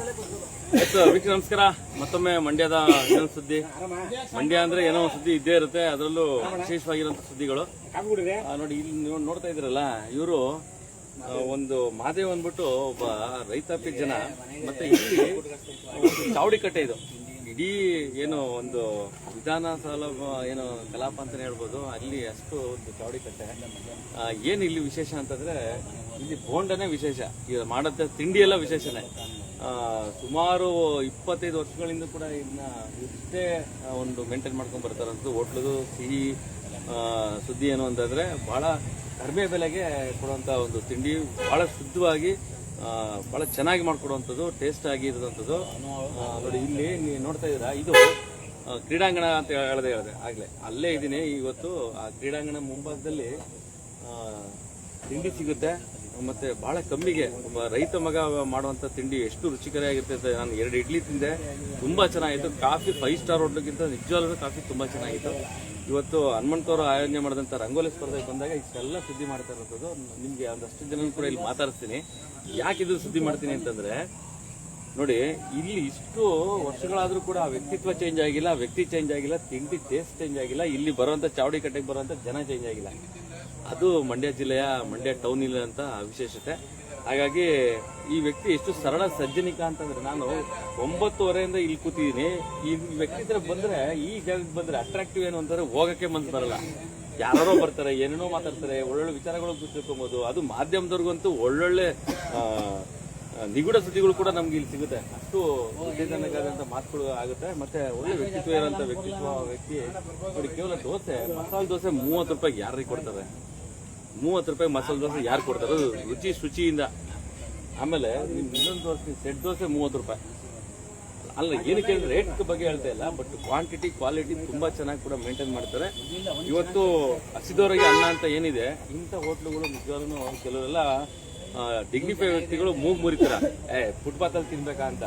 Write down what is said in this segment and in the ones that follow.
ವೀಕ್ಷ ನಮಸ್ಕಾರ. ಮತ್ತೊಮ್ಮೆ ಮಂಡ್ಯದ ಇನ್ನೊಂದು ಸುದ್ದಿ. ಮಂಡ್ಯ ಅಂದ್ರೆ ಏನೋ ಸುದ್ದಿ ಇದ್ದೇ ಇರುತ್ತೆ, ಅದರಲ್ಲೂ ವಿಶೇಷವಾಗಿರುವಂತ ಸುದ್ದಿಗಳು. ನೋಡಿ ಇಲ್ಲಿ ನೀವು ನೋಡ್ತಾ ಇದ್ರಲ್ಲ, ಇವರು ಒಂದು ಮಾದೇವ್ ಅಂದ್ಬಿಟ್ಟು ಒಬ್ಬ ರೈತಾಪಿ ಜನ. ಮತ್ತೆ ಇಲ್ಲಿ ಒಂದು ಚಾವಡಿ ಕಟ್ಟೆ, ಇದು ಇಡೀ ಏನು ಒಂದು ವಿಧಾನಸೌಧ ಏನು ಕಲಾಪ ಅಂತಾನೆ ಹೇಳ್ಬೋದು, ಅಲ್ಲಿ ಅಷ್ಟು ಒಂದು ಚಾವಡಿ ಕಟ್ಟೆ. ಏನು ಇಲ್ಲಿ ವಿಶೇಷ ಅಂತಂದ್ರೆ ಇಲ್ಲಿ ಬೋಂಡನೇ ವಿಶೇಷ, ಈಗ ಮಾಡೋ ತಿಂಡಿ ಎಲ್ಲ ವಿಶೇಷನೇ. ಸುಮಾರು 25 ವರ್ಷಗಳಿಂದ ಕೂಡ ಇದನ್ನ ಇಷ್ಟೇ ಒಂದು ಮೇಂಟೈನ್ ಮಾಡ್ಕೊಂಡು ಬರ್ತಾರಂತ. ಹೋಟ್ಲದು ಸಿಹಿ ಸುದ್ದಿ ಏನು ಅಂತಂದ್ರೆ ಬಹಳ ಕಡಿಮೆ ಬೆಲೆಗೆ ಕೊಡುವಂತ ಒಂದು ತಿಂಡಿ, ಬಹಳ ಶುದ್ಧವಾಗಿ ಬಹಳ ಚೆನ್ನಾಗಿ ಮಾಡ್ಕೊಡುವಂಥದ್ದು, ಟೇಸ್ಟ್ ಆಗಿ ಇರೋದಂಥದ್ದು. ನೋಡಿ ಇಲ್ಲಿ ನೀವು ನೋಡ್ತಾ ಇದ್ದೀರಾ, ಇದು ಕ್ರೀಡಾಂಗಣ ಅಂತ ಹೇಳಿದೆ ಆಗ್ಲೇ ಅಲ್ಲೇ ಇದ್ದೀನಿ ಇವತ್ತು. ಆ ಕ್ರೀಡಾಂಗಣ ಮುಂಭಾಗದಲ್ಲಿ ತಿಂಡಿ ಸಿಗುತ್ತೆ, ಮತ್ತೆ ಬಹಳ ಕಮ್ಮಿಗೆ. ಒಬ್ಬ ರೈತ ಮಗ ಮಾಡುವಂತ ತಿಂಡಿ ಎಷ್ಟು ರುಚಿಕರವಾಗಿರ್ತದೆ. ನಾನು 2 ಇಡ್ಲಿ ತಿಂದೆ, ತುಂಬಾ ಚೆನ್ನಾಗಿತ್ತು. ಕಾಫಿ 5 ಸ್ಟಾರ್ ಹೋಟ್ಲಿಗಿಂತ ನಿಜವಾಗ್ಲೂ ಕಾಫಿ ತುಂಬಾ ಚೆನ್ನಾಗಿತ್ತು. ಇವತ್ತು ಹನುಮಂತವರು ಆಯೋಜನೆ ಮಾಡಿದಂಥ ರಂಗೋಲಿ ಸ್ಪರ್ಧೆಗೆ ಬಂದಾಗ ಇಷ್ಟೆಲ್ಲ ಸುದ್ದಿ ಮಾಡ್ತಾ ಇರೋದು. ನಿಮ್ಗೆ ಒಂದಷ್ಟು ಜನ ಕೂಡ ಇಲ್ಲಿ ಮಾತಾಡಿಸ್ತೀನಿ. ಯಾಕೆ ಇದು ಸುದ್ದಿ ಮಾಡ್ತೀನಿ ಅಂತಂದ್ರೆ, ನೋಡಿ ಇಲ್ಲಿ ಇಷ್ಟು ವರ್ಷಗಳಾದ್ರೂ ಕೂಡ ವ್ಯಕ್ತಿತ್ವ ಚೇಂಜ್ ಆಗಿಲ್ಲ, ವ್ಯಕ್ತಿ ಚೇಂಜ್ ಆಗಿಲ್ಲ, ತಿಂಡಿ ಟೇಸ್ಟ್ ಚೇಂಜ್ ಆಗಿಲ್ಲ, ಇಲ್ಲಿ ಬರುವಂತ ಚಾವಡಿ ಕಟ್ಟೆಗೆ ಬರುವಂತ ಜನ ಚೇಂಜ್ ಆಗಿಲ್ಲ. ಅದು ಮಂಡ್ಯ ಜಿಲ್ಲೆಯ ಮಂಡ್ಯ ಟೌನ್ ಇಲ್ಲಂತ ವಿಶೇಷತೆ. ಹಾಗಾಗಿ ಈ ವ್ಯಕ್ತಿ ಎಷ್ಟು ಸರಳ ಸಜ್ಜನಿಕ ಅಂತಂದ್ರೆ, ನಾನು 9:30 ಇಲ್ಲಿ ಕೂತಿದ್ದೀನಿ. ಈ ವ್ಯಕ್ತಿ ಹತ್ರ ಬಂದ್ರೆ, ಈ ಜಾಗಕ್ಕೆ ಬಂದ್ರೆ ಅಟ್ರಾಕ್ಟಿವ್ ಏನು ಅಂತಂದ್ರೆ ಹೋಗಕ್ಕೆ ಮನ್ಸು ಬರಲ್ಲ. ಯಾರೋ ಬರ್ತಾರೆ, ಏನೇನೋ ಮಾತಾಡ್ತಾರೆ, ಒಳ್ಳೊಳ್ಳೆ ವಿಚಾರಗಳು ತಿಳ್ಕೊಬಹುದು. ಅದು ಮಾಧ್ಯಮದವ್ರಿಗಂತೂ ಒಳ್ಳೊಳ್ಳೆ ನಿಗೂಢ ಸುದ್ದಿಗಳು ಕೂಡ ನಮ್ಗೆ ಇಲ್ಲಿ ಸಿಗುತ್ತೆ. ಅಷ್ಟು ಉತ್ತೇಜನಕಾದಂತ ಮಾತುಗಳು ಆಗುತ್ತೆ. ಮತ್ತೆ ಒಳ್ಳೆ ವ್ಯಕ್ತಿತ್ವ ಇರೋಂಥ ವ್ಯಕ್ತಿ ನೋಡಿ. ಕೇವಲ ದೋಸೆ, ಮಸಾಲೆ ದೋಸೆ 30 ರೂಪಾಯಿ ಯಾರಿಗೆ ಕೊಡ್ತಾರೆ? 30 ರೂಪಾಯಿ ಮಸಾಲೆ ದೋಸೆ ಯಾರು ಕೊಡ್ತಾರೆ? ರುಚಿ ಶುಚಿಯಿಂದ. ಆಮೇಲೆ ಇನ್ನೊಂದು ದೋಸೆ, ಸೆಟ್ ದೋಸೆ 30 ರೂಪಾಯಿ. ಅಲ್ಲ, ಏನಕ್ಕೆ ರೇಟ್ ಬಗ್ಗೆ ಹೇಳ್ತಾ ಇಲ್ಲ, ಬಟ್ ಕ್ವಾಂಟಿಟಿ ಕ್ವಾಲಿಟಿ ತುಂಬಾ ಚೆನ್ನಾಗಿ ಕೂಡ ಮೇಂಟೈನ್ ಮಾಡ್ತಾರೆ. ಇವತ್ತು ಹಸಿದವರಿಗೆ ಅನ್ನ ಅಂತ ಏನಿದೆ, ಇಂಥ ಹೋಟ್ಲುಗಳು ನಿಜವಾಗ್ಲೂ ಕೆಲವರೆಲ್ಲ ಡಿಗ್ನಿಫೈ ವ್ಯಕ್ತಿಗಳು ಮೂಗ್ ಮುರಿತಾರ, ಫುಟ್ಪಾತ್ ಅಲ್ಲಿ ತಿನ್ಬೇಕಾ ಅಂತ.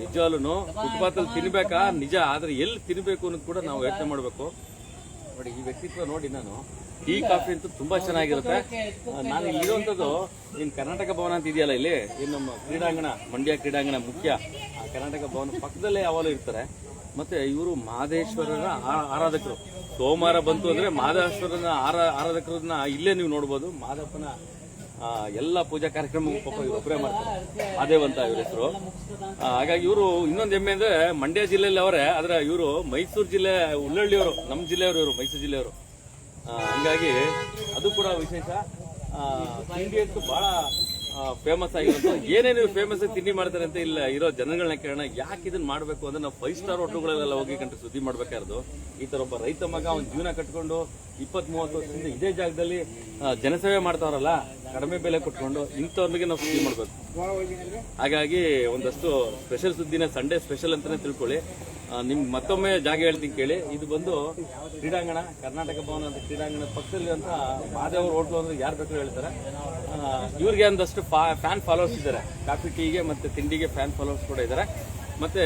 ನಿಜವಾಗ್ಲೂ ಫುಟ್ಪಾತ್ ಅಲ್ಲಿ ತಿನ್ಬೇಕಾ ನಿಜ, ಆದ್ರೆ ಎಲ್ಲಿ ತಿನ್ಬೇಕು ಅನ್ನೋದು ಕೂಡ ನಾವು ಯೋಚನೆ ಮಾಡ್ಬೇಕು. ನೋಡಿ ಈ ವ್ಯಕ್ತಿತ್ವ ನೋಡಿ. ನಾನು ಟೀ ಕಾಫಿ ಅಂತೂ ತುಂಬಾ ಚೆನ್ನಾಗಿರುತ್ತೆ. ನಾನು ಇಲ್ಲಿರುವಂತದ್ದು ಇನ್ ಕರ್ನಾಟಕ ಭವನ ಅಂತ ಇದೆಯಲ್ಲ, ಇಲ್ಲಿ ಇನ್ನು ನಮ್ಮ ಕ್ರೀಡಾಂಗಣ, ಮಂಡ್ಯ ಕ್ರೀಡಾಂಗಣ ಮುಖ್ಯ. ಆ ಕರ್ನಾಟಕ ಭವನ ಪಕ್ಕದಲ್ಲೇ ಯಾವಾಗಲೂ ಇರ್ತಾರೆ. ಮತ್ತೆ ಇವರು ಮಹದೇಶ್ವರರ ಆರಾಧಕರು. ಸೋಮವಾರ ಬಂತು ಅಂದ್ರೆ ಮಹದೇಶ್ವರನ ಆರಾಧಕರನ್ನ ಇಲ್ಲೇ ನೀವು ನೋಡ್ಬೋದು. ಮಾದಪ್ಪನ ಎಲ್ಲ ಪೂಜಾ ಕಾರ್ಯಕ್ರಮಕ್ಕೂ ಪಾಪ ಇವರೊಬ್ಬರೇ ಮಾಡ್ತಾರೆ, ಮಹದೇವ್ ಅಂತ ಇವ್ರ ಹೆಸರು. ಹಾಗಾಗಿ ಇವರು ಇನ್ನೊಂದು ಹೆಮ್ಮೆ ಅಂದ್ರೆ ಮಂಡ್ಯ ಜಿಲ್ಲೆಯಲ್ಲಿ ಅವರೇ, ಆದ್ರೆ ಇವರು ಮೈಸೂರು ಜಿಲ್ಲೆ ಉಳ್ಳಳ್ಳಿಯವರು, ನಮ್ಮ ಜಿಲ್ಲೆಯವರು, ಇವರು ಮೈಸೂರು ಜಿಲ್ಲೆಯವರು. ಹಂಗಾಗಿ ಅದು ಕೂಡ ವಿಶೇಷ. ತಿಂಡಿ ಅಂತೂ ಬಹಳ ಫೇಮಸ್ ಆಗಿರೋದು. ಏನೇನು ಫೇಮಸ್ ತಿಂಡಿ ಮಾಡ್ತಾರೆ ಅಂತ ಇಲ್ಲ ಇರೋ ಜನಗಳನ್ನ ಕೇಳೋಣ. ಯಾಕೆ ಇದನ್ನ ಮಾಡಬೇಕು ಅಂದ್ರೆ, ನಾವು 5 ಸ್ಟಾರ್ ಹೋಟೆಲ್ಗಳೆಲ್ಲ ಹೋಗಿ ಕಂಡು ಸುದ್ದಿ ಮಾಡ್ಬೇಕಾದ್ರು, ಈ ತರ ಒಬ್ಬ ರೈತ ಮಗ ಒಂದು ಜೀವನ ಕಟ್ಕೊಂಡು 20-30 ವರ್ಷದಿಂದ ಇದೇ ಜಾಗದಲ್ಲಿ ಜನಸೇವೆ ಮಾಡ್ತಾವ್ರಲ್ಲ, ಕಡಿಮೆ ಬೆಲೆ ಕೊಟ್ಕೊಂಡು, ಇಂಥವ್ರಿಗೆ ನಾವು ಸುದ್ದಿ ಮಾಡ್ಬೇಕು. ಹಾಗಾಗಿ ಒಂದಷ್ಟು ಸ್ಪೆಷಲ್ ಸುದ್ದಿನ ಸಂಡೇ ಸ್ಪೆಷಲ್ ಅಂತಾನೆ ತಿಳ್ಕೊಳ್ಳಿ. ನಿಮ್ಗೆ ಮತ್ತೊಮ್ಮೆ ಜಾಗ ಹೇಳ್ತೀನಿ ಕೇಳಿ. ಇದು ಬಂದು ಕ್ರೀಡಾಂಗಣ, ಕರ್ನಾಟಕ ಭವನ ಅಂತ ಕ್ರೀಡಾಂಗಣ ಪಕ್ಕದಲ್ಲಿ ಅಂತ ಮಾದೇವ್ರ ಹೋಟ್ಲು ಅಂದ್ರೆ ಯಾರು ಬೇಕಾದ್ರೂ ಹೇಳ್ತಾರೆ. ಇವ್ರಿಗೆ ಒಂದಷ್ಟು ಫ್ಯಾನ್ ಫಾಲೋವರ್ಸ್ ಇದ್ದಾರೆ, ಕಾಫಿ ಟೀಗೆ ಮತ್ತೆ ತಿಂಡಿಗೆ ಫ್ಯಾನ್ ಫಾಲೋವರ್ಸ್ ಕೂಡ ಇದ್ದಾರೆ. ಮತ್ತೆ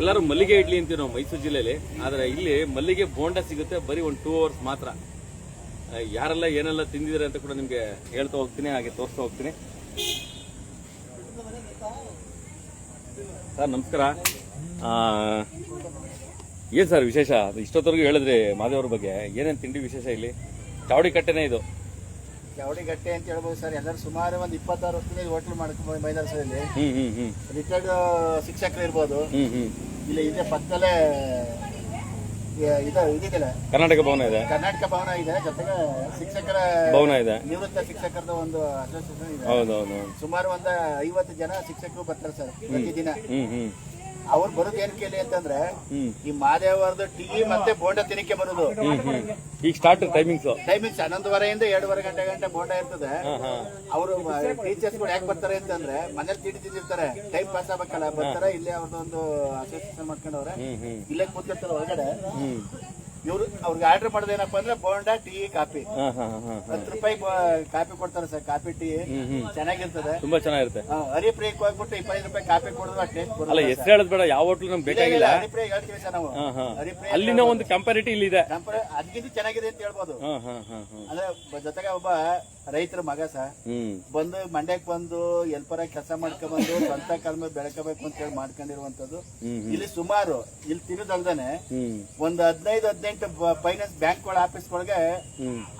ಎಲ್ಲರೂ ಮಲ್ಲಿಗೆ ಇಡ್ಲಿ ಅಂತೀವಿ ನಾವು ಮೈಸೂರು ಜಿಲ್ಲೆಯಲ್ಲಿ, ಆದ್ರೆ ಇಲ್ಲಿ ಮಲ್ಲಿಗೆ ಬೋಂಡ ಸಿಗುತ್ತೆ, ಬರೀ ಒಂದು 2 ಅವರ್ಸ್ ಮಾತ್ರ. ಯಾರೆಲ್ಲ ಏನೆಲ್ಲ ತಿಂದಿದ್ದಾರೆ ಅಂತ ಕೂಡ ನಿಮ್ಗೆ ಹೇಳ್ತಾ ಹೋಗ್ತೀನಿ, ಹಾಗೆ ತೋರಿಸ್ತಾ ಹೋಗ್ತೀನಿ. ಸರ್ ನಮಸ್ಕಾರ. ಏನ್ ಸರ್ ವಿಶೇಷ? ಇಷ್ಟೊತ್ತವರೆಗೂ ಹೇಳಿದ್ರಿ ಮಾದೇವ್ರ ಬಗ್ಗೆ, ಏನೇನು ತಿಂಡಿ ವಿಶೇಷ ಇಲ್ಲಿ? ಚಾವಡಿ ಕಟ್ಟೆನೇ ಇದು. ಚಾವಡಿ ಗಟ್ಟೆ ಅಂತ ಹೇಳ್ಬೋದು ಸರ್. ಎಲ್ಲರೂ ಸುಮಾರು ಒಂದು 26 ವರ್ಷದಿಂದ ಹೋಟ್ಲು ಮಾಡ್ಕೊಂಡು ಮೈದಾನದಲ್ಲಿ ರಿಟೈರ್ಡ್ ಶಿಕ್ಷಕರು ಇರ್ಬೋದು. ಇಲ್ಲಿ ಇದೆ ಪಕ್ಕದಲ್ಲೇ ಇದಿದೆ, ಕರ್ನಾಟಕ ಭವನ ಇದೆ. ಕರ್ನಾಟಕ ಭವನ ಇದೆ, ಜೊತೆಗೆ ಶಿಕ್ಷಕರ ಭವನ ಇದೆ, ನಿವೃತ್ತ ಶಿಕ್ಷಕರದ ಒಂದು ಅಸೋಸಿಯೇಷನ್ ಇದೆ. ಹೌದೌದು. ಸುಮಾರು ಒಂದು 50 ಜನ ಶಿಕ್ಷಕರು ಬರ್ತಾರೆ ಸರ್ ಪ್ರತಿದಿನ. ಅವ್ರು ಬರೋದು ಏನ್ ಕೇಳಿ ಅಂತಂದ್ರೆ, ಈ ಮಾದೇವರದು ಟೀ ಮತ್ತೆ ಬೋಂಡ ತಿನ್ನಕ್ಕೆ ಬರೋದು. ಈಗ ಸ್ಟಾರ್ಟ್ ಟೈಮಿಂಗ್ಸ್ 11:30 ಇಂದ 2:30 ಗಂಟೆ ಬೋಂಡ ಇರ್ತದೆ. ಅವರು ಟೀಚರ್ಸ್ ಗಳು ಯಾಕೆ ಬರ್ತಾರೆ ಅಂತಂದ್ರೆ, ಮನೇಲಿ ತಿಂಡಿ ತಿಂದಿರ್ತಾರೆ, ಟೈಮ್ ಪಾಸ್ ಆಗ್ಬೇಕಲ್ಲ, ಬರ್ತಾರೆ. ಇಲ್ಲೇ ಅವ್ರದ್ದೊಂದು ಅಸೋಸಿಯೇಷನ್ ಮಾಡ್ಕೊಂಡವ್ರೆ, ಇಲ್ಲೇ ಕೂತಿರ್ತಾರೆ ಹೊರಗಡೆ. ಇವ್ರು ಅವ್ರಿಗೆ ಆರ್ಡರ್ ಮಾಡೋದು ಏನಪ್ಪಾ ಅಂದ್ರೆ ಬೋಂಡ, ಟೀ, ಕಾಫಿ. 10 ರೂಪಾಯಿ ಕಾಫಿ ಕೊಡ್ತಾರೆ ಸರ್. ಕಾಫಿ ಟೀ ಚೆನ್ನಾಗಿರ್ತದೆ, ತುಂಬಾ ಚೆನ್ನಾಗಿರುತ್ತೆ. ಹರಿಪ್ರಿಯಕ್ಕೆ ಹೋಗ್ಬಿಟ್ಟು 25 ರೂಪಾಯಿ ಕಾಫಿ ಕೊಡೋದು ಟೇಸ್ಟ್ ಬರುತ್ತೆ. ಅಲ್ಲ, ಹೆಸರು ಹೇಳೋದು ಬೇಡ, ಯಾವ ಹೋಟ್ಲು ನಮ್ಗೆ ಬೇಕಾಗಿಲ್ಲ. ಹರಿಪ್ರಿಯ ಹೇಳ್ತೀವಿ ಸರ್ ನಾವು. ಅಲ್ಲಿನ ಒಂದು ಕಂಪ್ಯಾರಿಟಿ ಇಲ್ಲಿ ಇದೆ, ಅದಕ್ಕಿಂತ ಚೆನ್ನಾಗಿದೆ ಅಂತ ಹೇಳ್ಬೋದು. ಅಂದ್ರೆ ಜೊತೆಗೆ ಒಬ್ಬ ರೈತರ ಮಗ ಸರ್. ಬಂದು ಮಂಡ್ಯಕ್ಕೆ ಬಂದು ಎಲ್ಪರ ಕೆಲಸ ಮಾಡ್ಕೊಂಡ್ಬಂದು ಸ್ವಂತ ಕಾಲ ಮೇಲೆ ಬೆಳಕಬೇಕು ಅಂತ ಹೇಳಿ ಮಾಡ್ಕೊಂಡಿರುವಂತದ್ದು. ಇಲ್ಲಿ ಸುಮಾರು ಇಲ್ಲಿ ತಿರುದಲ್ದಾನೆ ಒಂದು 15-18 ಫೈನಾನ್ಸ್ ಬ್ಯಾಂಕ್ಗಳ ಆಫೀಸ್ಗಳಿಗೆ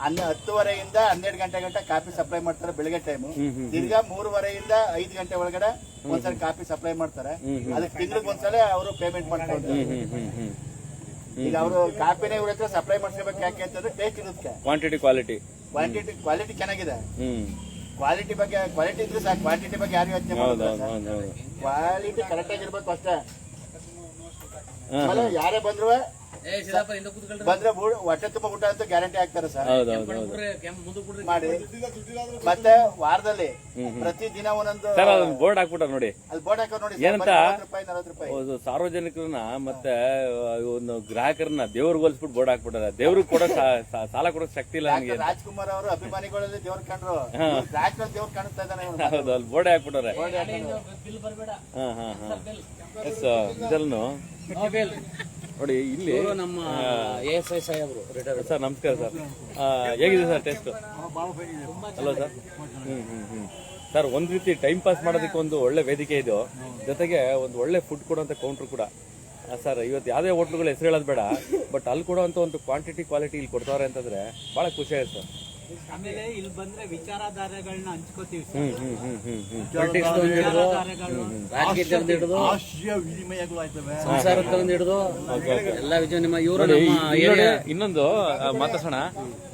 10:30 12 ಗಂಟೆ ಗಂಟ ಕಾಫಿ ಸಪ್ಲೈ ಮಾಡ್ತಾರೆ ಬೆಳಿಗ್ಗೆ ಟೈಮು. ತಿರ್ಗಾ 3:30 5 ಗಂಟೆ ಒಳಗಡೆ ಒಂದ್ಸಲ ಕಾಫಿ ಸಪ್ಲೈ ಮಾಡ್ತಾರೆ. ಅದಕ್ಕೆ ತಿಂಗಳಿಗೆ ಒಂದ್ಸಲ ಅವರು ಪೇಮೆಂಟ್ ಮಾಡ್ತಾರೆ. ಈಗ ಅವರು ಕಾಫಿನೇ ಇವ್ರ ಹತ್ರ ಸಪ್ಲೈ ಮಾಡ್ಸ್ಕೋಬೇಕು. ಯಾಕೆ ಅಂತಂದ್ರೆ ಟೇಸ್ಟ್ ಇರುತ್ತೆ, ಕ್ವಾಲಿಟಿ ಚೆನ್ನಾಗಿದೆ. ಕ್ವಾಲಿಟಿ ಇದ್ರೆ ಸಾಕು, ಕ್ವಾಂಟಿಟಿ ಬಗ್ಗೆ ಯಾರು ಯೋಚನೆ ಮಾಡೋದು. ಕ್ವಾಲಿಟಿ ಕರೆಕ್ಟ್ ಆಗಿರ್ಬೇಕು ಅಷ್ಟೇ. ಆಮೇಲೆ ಯಾರೇ ಬಂದ್ರು ಬಂದ್ರೆ ಹೊಟ್ಟೆ ತುಂಬಾ ಊಟ ಅಂತ ಗ್ಯಾರಂಟಿ ಆಗ್ತಾರೆ ಸರ್ ಮಾಡಿ. ಮತ್ತೆ ವಾರದಲ್ಲಿ ಪ್ರತಿ ದಿನ ಒಂದೊಂದು ಬೋರ್ಡ್ ಹಾಕ್ಬಿಟ್ಟಾರ ನೋಡಿ. ಅಲ್ಲಿ ಬೋರ್ಡ್ ಹಾಕೋ ನೋಡಿ, ಏನಂತ 40 ರೂಪಾಯಿ ಸಾರ್ವಜನಿಕರನ್ನ ಮತ್ತೆ ಒಂದು ಗ್ರಾಹಕರನ್ನ ದೇವ್ರಿಗೆ ಹೋಲಿಸ್ಬಿಟ್ಟು ಬೋರ್ಡ್ ಹಾಕ್ಬಿಟ್ಟಾರೆ. ದೇವ್ರಿಗೆ ಕೊಡೋ ಸಾಲ ಕೊಡೋ ಶಕ್ತಿ ಇಲ್ಲ ನನಗೆ. ರಾಜ್ಕುಮಾರ್ ಅವರು ಅಭಿಮಾನಿಗಳಲ್ಲಿ ದೇವ್ರ ಕಂಡ್ರು, ರಾಜ್ನಲ್ಲಿ ದೇವ್ರ ಕಾಣಿಸ್ತಾ ಇದ್ದಾನೆ. ಹೌದು, ಅಲ್ಲಿ ಬೋರ್ಡ್ ಹಾಕ್ಬಿಟ್ಟಾರೆ. ನೋಡಿ ಇಲ್ಲಿ ನಮ್ಮ ASI ಸಾಹೇಬ್ರು ಸರ್. ನಮಸ್ಕಾರ ಸರ್, ಹೇಗಿದೆ ಸರ್ ಟೇಸ್ಟ್? ಅಲ್ವಾ ಸರ್? ಸರ್, ಒಂದ್ ರೀತಿ ಟೈಮ್ ಪಾಸ್ ಮಾಡೋದಕ್ಕೆ ಒಂದು ಒಳ್ಳೆ ವೇದಿಕೆ ಇದು, ಜೊತೆಗೆ ಒಂದು ಒಳ್ಳೆ ಫುಡ್ ಕೊಡುವಂತ ಕೌಂಟರ್ ಕೂಡ ಸರ್. ಇವತ್ತು ಯಾವುದೇ ಹೋಟ್ಲುಗಳ ಹೆಸರು ಹೇಳೋದು ಬೇಡ, ಬಟ್ ಅಲ್ಲಿ ಕೊಡುವಂತ ಒಂದು ಕ್ವಾಲಿಟಿ ಇಲ್ಲಿ ಕೊಡ್ತಾರೆ ಅಂತಂದ್ರೆ ಬಹಳ ಖುಷಿ ಆಯ್ತು ಸರ್. ಆಮೇಲೆ ಇಲ್ಲಿ ಬಂದ್ರೆ ವಿಚಾರಧಾರೆಗಳನ್ನ ಹಂಚ್ಕೋತೀವಿ. ಎಲ್ಲ ನಿಮ್ಮ ಇವರು ಇನ್ನೊಂದು ಮಾತಾಡ್ಸೋಣ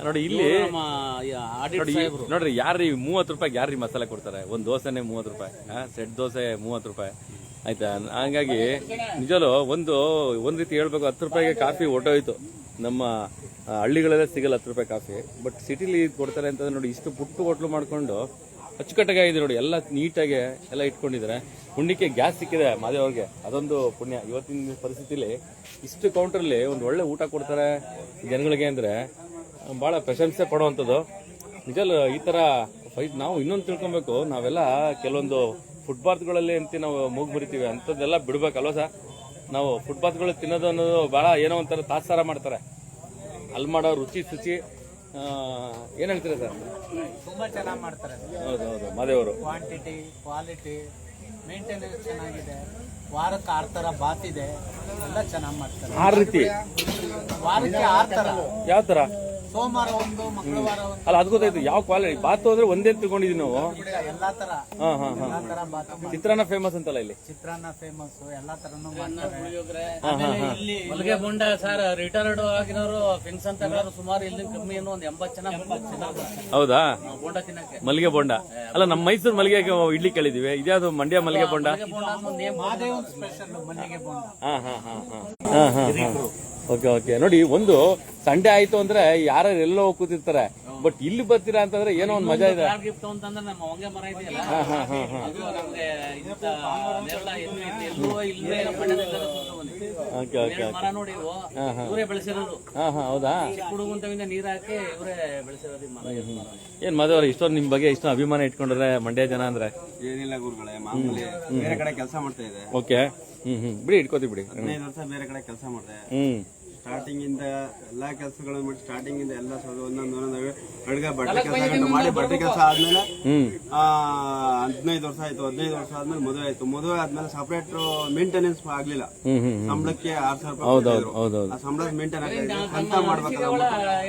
ನೋಡಿ. ಇಲ್ಲಿ ನೋಡ್ರಿ, ಯಾರ್ರಿ 30 ರೂಪಾಯಿ ಯಾರ್ರಿ ಮಸಾಲೆ ಕೊಡ್ತಾರೆ? ಒಂದ್ ದೋಸೆನೆ 30 ರೂಪಾಯಿ, ಸೆಟ್ ದೋಸೆ 30 ರೂಪಾಯಿ ಆಯ್ತಾ. ಹಂಗಾಗಿ ನಿಜವೂ ಒಂದ್ ರೀತಿ ಹೇಳ್ಬೇಕು, 10 ರೂಪಾಯಿಗೆ ಕಾಫಿ ಹೊಟ್ಟೋಯ್ತು. ನಮ್ಮ ಹಳ್ಳಿಗಳಲ್ಲೇ ಸಿಗಲ್ಲ 10 ರೂಪಾಯಿ ಕಾಫಿ, ಬಟ್ ಸಿಟಿಲಿ ಕೊಡ್ತಾರೆ ಅಂತಂದ್ರೆ ನೋಡಿ. ಇಷ್ಟು ಪುಟ್ಟು ಹೋಟ್ಲು ಮಾಡ್ಕೊಂಡು ಅಚ್ಚುಕಟ್ಟಾಗಿದೆ ನೋಡಿ, ಎಲ್ಲ ನೀಟಾಗಿ ಎಲ್ಲ ಇಟ್ಕೊಂಡಿದ್ದಾರೆ. ಪುಣ್ಯಕ್ಕೆ ಗ್ಯಾಸ್ ಸಿಕ್ಕಿದೆ ಮಾದೇವ್ ಅವ್ರಿಗೆ, ಅದೊಂದು ಪುಣ್ಯ. ಇವತ್ತಿನ ಪರಿಸ್ಥಿತಿಲಿ ಇಷ್ಟು ಕೌಂಟ್ರಲ್ಲಿ ಒಂದು ಒಳ್ಳೆ ಊಟ ಕೊಡ್ತಾರೆ ಜನಗಳಿಗೆ ಅಂದ್ರೆ ಬಹಳ ಪ್ರಶಂಸೆ ಪಡುವಂಥದ್ದು. ನಿಜವೂ ಈ ತರ ನಾವು ಇನ್ನೊಂದು ತಿಳ್ಕೊಬೇಕು, ನಾವೆಲ್ಲ ಕೆಲವೊಂದು ಫುಟ್ಪಾತ್ಗಳಲ್ಲಿ ಅಂತ ನಾವು ಮೂಗು ಮುರಿತೀವಿ, ಅಂಥದ್ದೆಲ್ಲ ಬಿಡ್ಬೇಕಲ್ವ ಸರ್? ನಾವು ಫುಟ್ಪಾತ್ಗಳು ತಿನ್ನೋದು ಅನ್ನೋದು ಬಹಳ ಏನೋ ಒಂಥರ ತಾತ್ಸಾರ ಮಾಡ್ತಾರೆ. ಅಲ್ಲಿ ಮಾಡೋ ರುಚಿ ಏನ್ ಹೇಳ್ತೀರಾ ಸರ್? ತುಂಬಾ ಚೆನ್ನಾಗಿ ಮಾಡ್ತಾರೆ. ಹೌದು, ಮಾದೇವರು ಕ್ವಾಲಿಟಿ ಮೇಂಟೆನೆನ್ಸ್ ಚೆನ್ನಾಗಿದೆ. ವಾರಕ್ಕೆ 6 ತರ ಬಾತ್ ಇದೆ, ಎಲ್ಲ ಚೆನ್ನಾಗಿ ಮಾಡ್ತಾರೆ. 6 ರೀತಿ ವಾರಕ್ಕೆ 6 ತರ. ಯಾವ ತರ? ಸೋಮವಾರ ಒಂದು, ಮಂಗಳವಾರ ಒಂದು. ಅಲ್ಲ, ಅದು ಗೊತ್ತಾಯ್ತು. ಯಾವ ಕ್ವಾಲಿಟಿ ಬಾತು ಅಂದ್ರೆ ಒಂದೇ ತಿಳ್ಕೊಂಡಿದೀವಿ ನಾವು. ಎಲ್ಲಾ ತರ ಬಾತ್. ಚಿತ್ರಾನ್ನ ಫೇಮಸ್ ಅಂತಲ್ಲ ಇಲ್ಲಿ? ಚಿತ್ರಾನ್ನ ಫೇಮಸ್, ಎಲ್ಲಾ ತರನು ಮಾಡ್ತಾರೆ. ಇಲ್ಲಿ ಮಲ್ಲಿಗೆ ಬೋಂಡ ಸರ್ ರಿಟೈರ್ಡ್ ಆಗಿರೋರು ಫ್ರೆಂಡ್ಸ್ ಅಂತ ಸುಮಾರು ಇಲ್ಲಿ ಕಮ್ಮಿ ಏನೋ ಒಂದು 80 ಜನ. ಹೌದಾ? ಬೋಂಡ ತಿನ್ನಕ್ಕೆ ಮಲ್ಲಿಗೆ ಬೋಂಡ ಅಲ್ಲ, ನಮ್ಮ ಮೈಸೂರು ಮಲ್ಲಿಗೆ ಇಡ್ಲಿ ಕೇಳಿದೀವಿ. ಇದ್ಯಾವುದು ಮಂಡ್ಯ ಮಲ್ಲಿಗೆ ಬೋಂಡ? ಸ್ಪೆಷಲ್ ಮಲ್ಲಿಗೆ ಬೋಂಡ. ಓಕೆ ನೋಡಿ, ಒಂದು ಸಂಡೆ ಆಯ್ತು ಅಂದ್ರೆ ಯಾರು ಎಲ್ಲೋ ಕೂತಿರ್ತಾರೆ, ಬಟ್ ಇಲ್ಲಿ ಬರ್ತೀರಾ ಅಂತಂದ್ರೆ ಏನೋ ಒಂದು ಮಜಾ ಇದೆ. ಗಿಫ್ಟ್ ಅಂತಂದ್ರೆ ನಮ್ಮ ಹೊಂಗೆ ಮರ ಇದೆಯಲ್ಲ, ಅದು ನಮ್ಗೆ ಮರ ನೋಡಿ ಇವರೇ ಬೆಳೆಸಿರೋದು. ಹೌದಾ? ಹುಡುಗಂತವಿಂದ ನೀರ್ ಹಾಕಿ ಇವರೇ ಬೆಳೆಸಿರೋದು ಮರ. ಏನ್ ಮದುವೆ ಇಷ್ಟೊಂದು ನಿಮ್ ಬಗ್ಗೆ ಇಷ್ಟೊಂದು ಅಭಿಮಾನ ಇಟ್ಕೊಂಡ್ರೆ ಮಂಡ್ಯ ಜನ ಅಂದ್ರೆ? ಏನಿಲ್ಲ ಗುರುಗಳೇ, ಮಾಮೂಲಿ ಬೇರೆ ಕಡೆ ಕೆಲಸ ಮಾಡ್ತಾ ಇದೆ. ಓಕೆ, ಬಿಡಿ ಇಟ್ಕೋತಿ ಬಿಡಿ. 15 ವರ್ಷ ಬೇರೆ ಕಡೆ ಕೆಲಸ ಮಾಡಿದೆ. ಸ್ಟಾರ್ಟಿಂಗ್ ಇಂದ ಎಲ್ಲಾ ಕೆಲಸಗಳನ್ನು ಮಾಡಿ ಸ್ಟಾರ್ಟಿಂಗ್ ಇಂದ ಎಲ್ಲ ಒಂದೊಂದು ಅಡುಗೆ ಬಟ್ಟೆ ಕೆಲಸ ಮಾಡಿ ಬಟ್ಟೆ ಕೆಲಸ ಆದ್ಮೇಲೆ 15 ವರ್ಷ ಆಯ್ತು. 15 ವರ್ಷ ಆದ್ಮೇಲೆ ಮದುವೆ ಆಯ್ತು. ಮದುವೆ ಆದ್ಮೇಲೆ ಸಪರೇಟ್ ಮೇಂಟೆನೆನ್ಸ್ ಆಗ್ಲಿಲ್ಲ. ಸಂಬಳಕ್ಕೆ 6,000 ರೂಪಾಯಿ ಆ ಸಂಬಳ ಮೇಂಟೈನ್ ಆಗ್ತಾ ಅಂತ ಮಾಡ್ಬೇಕಲ್ಲ.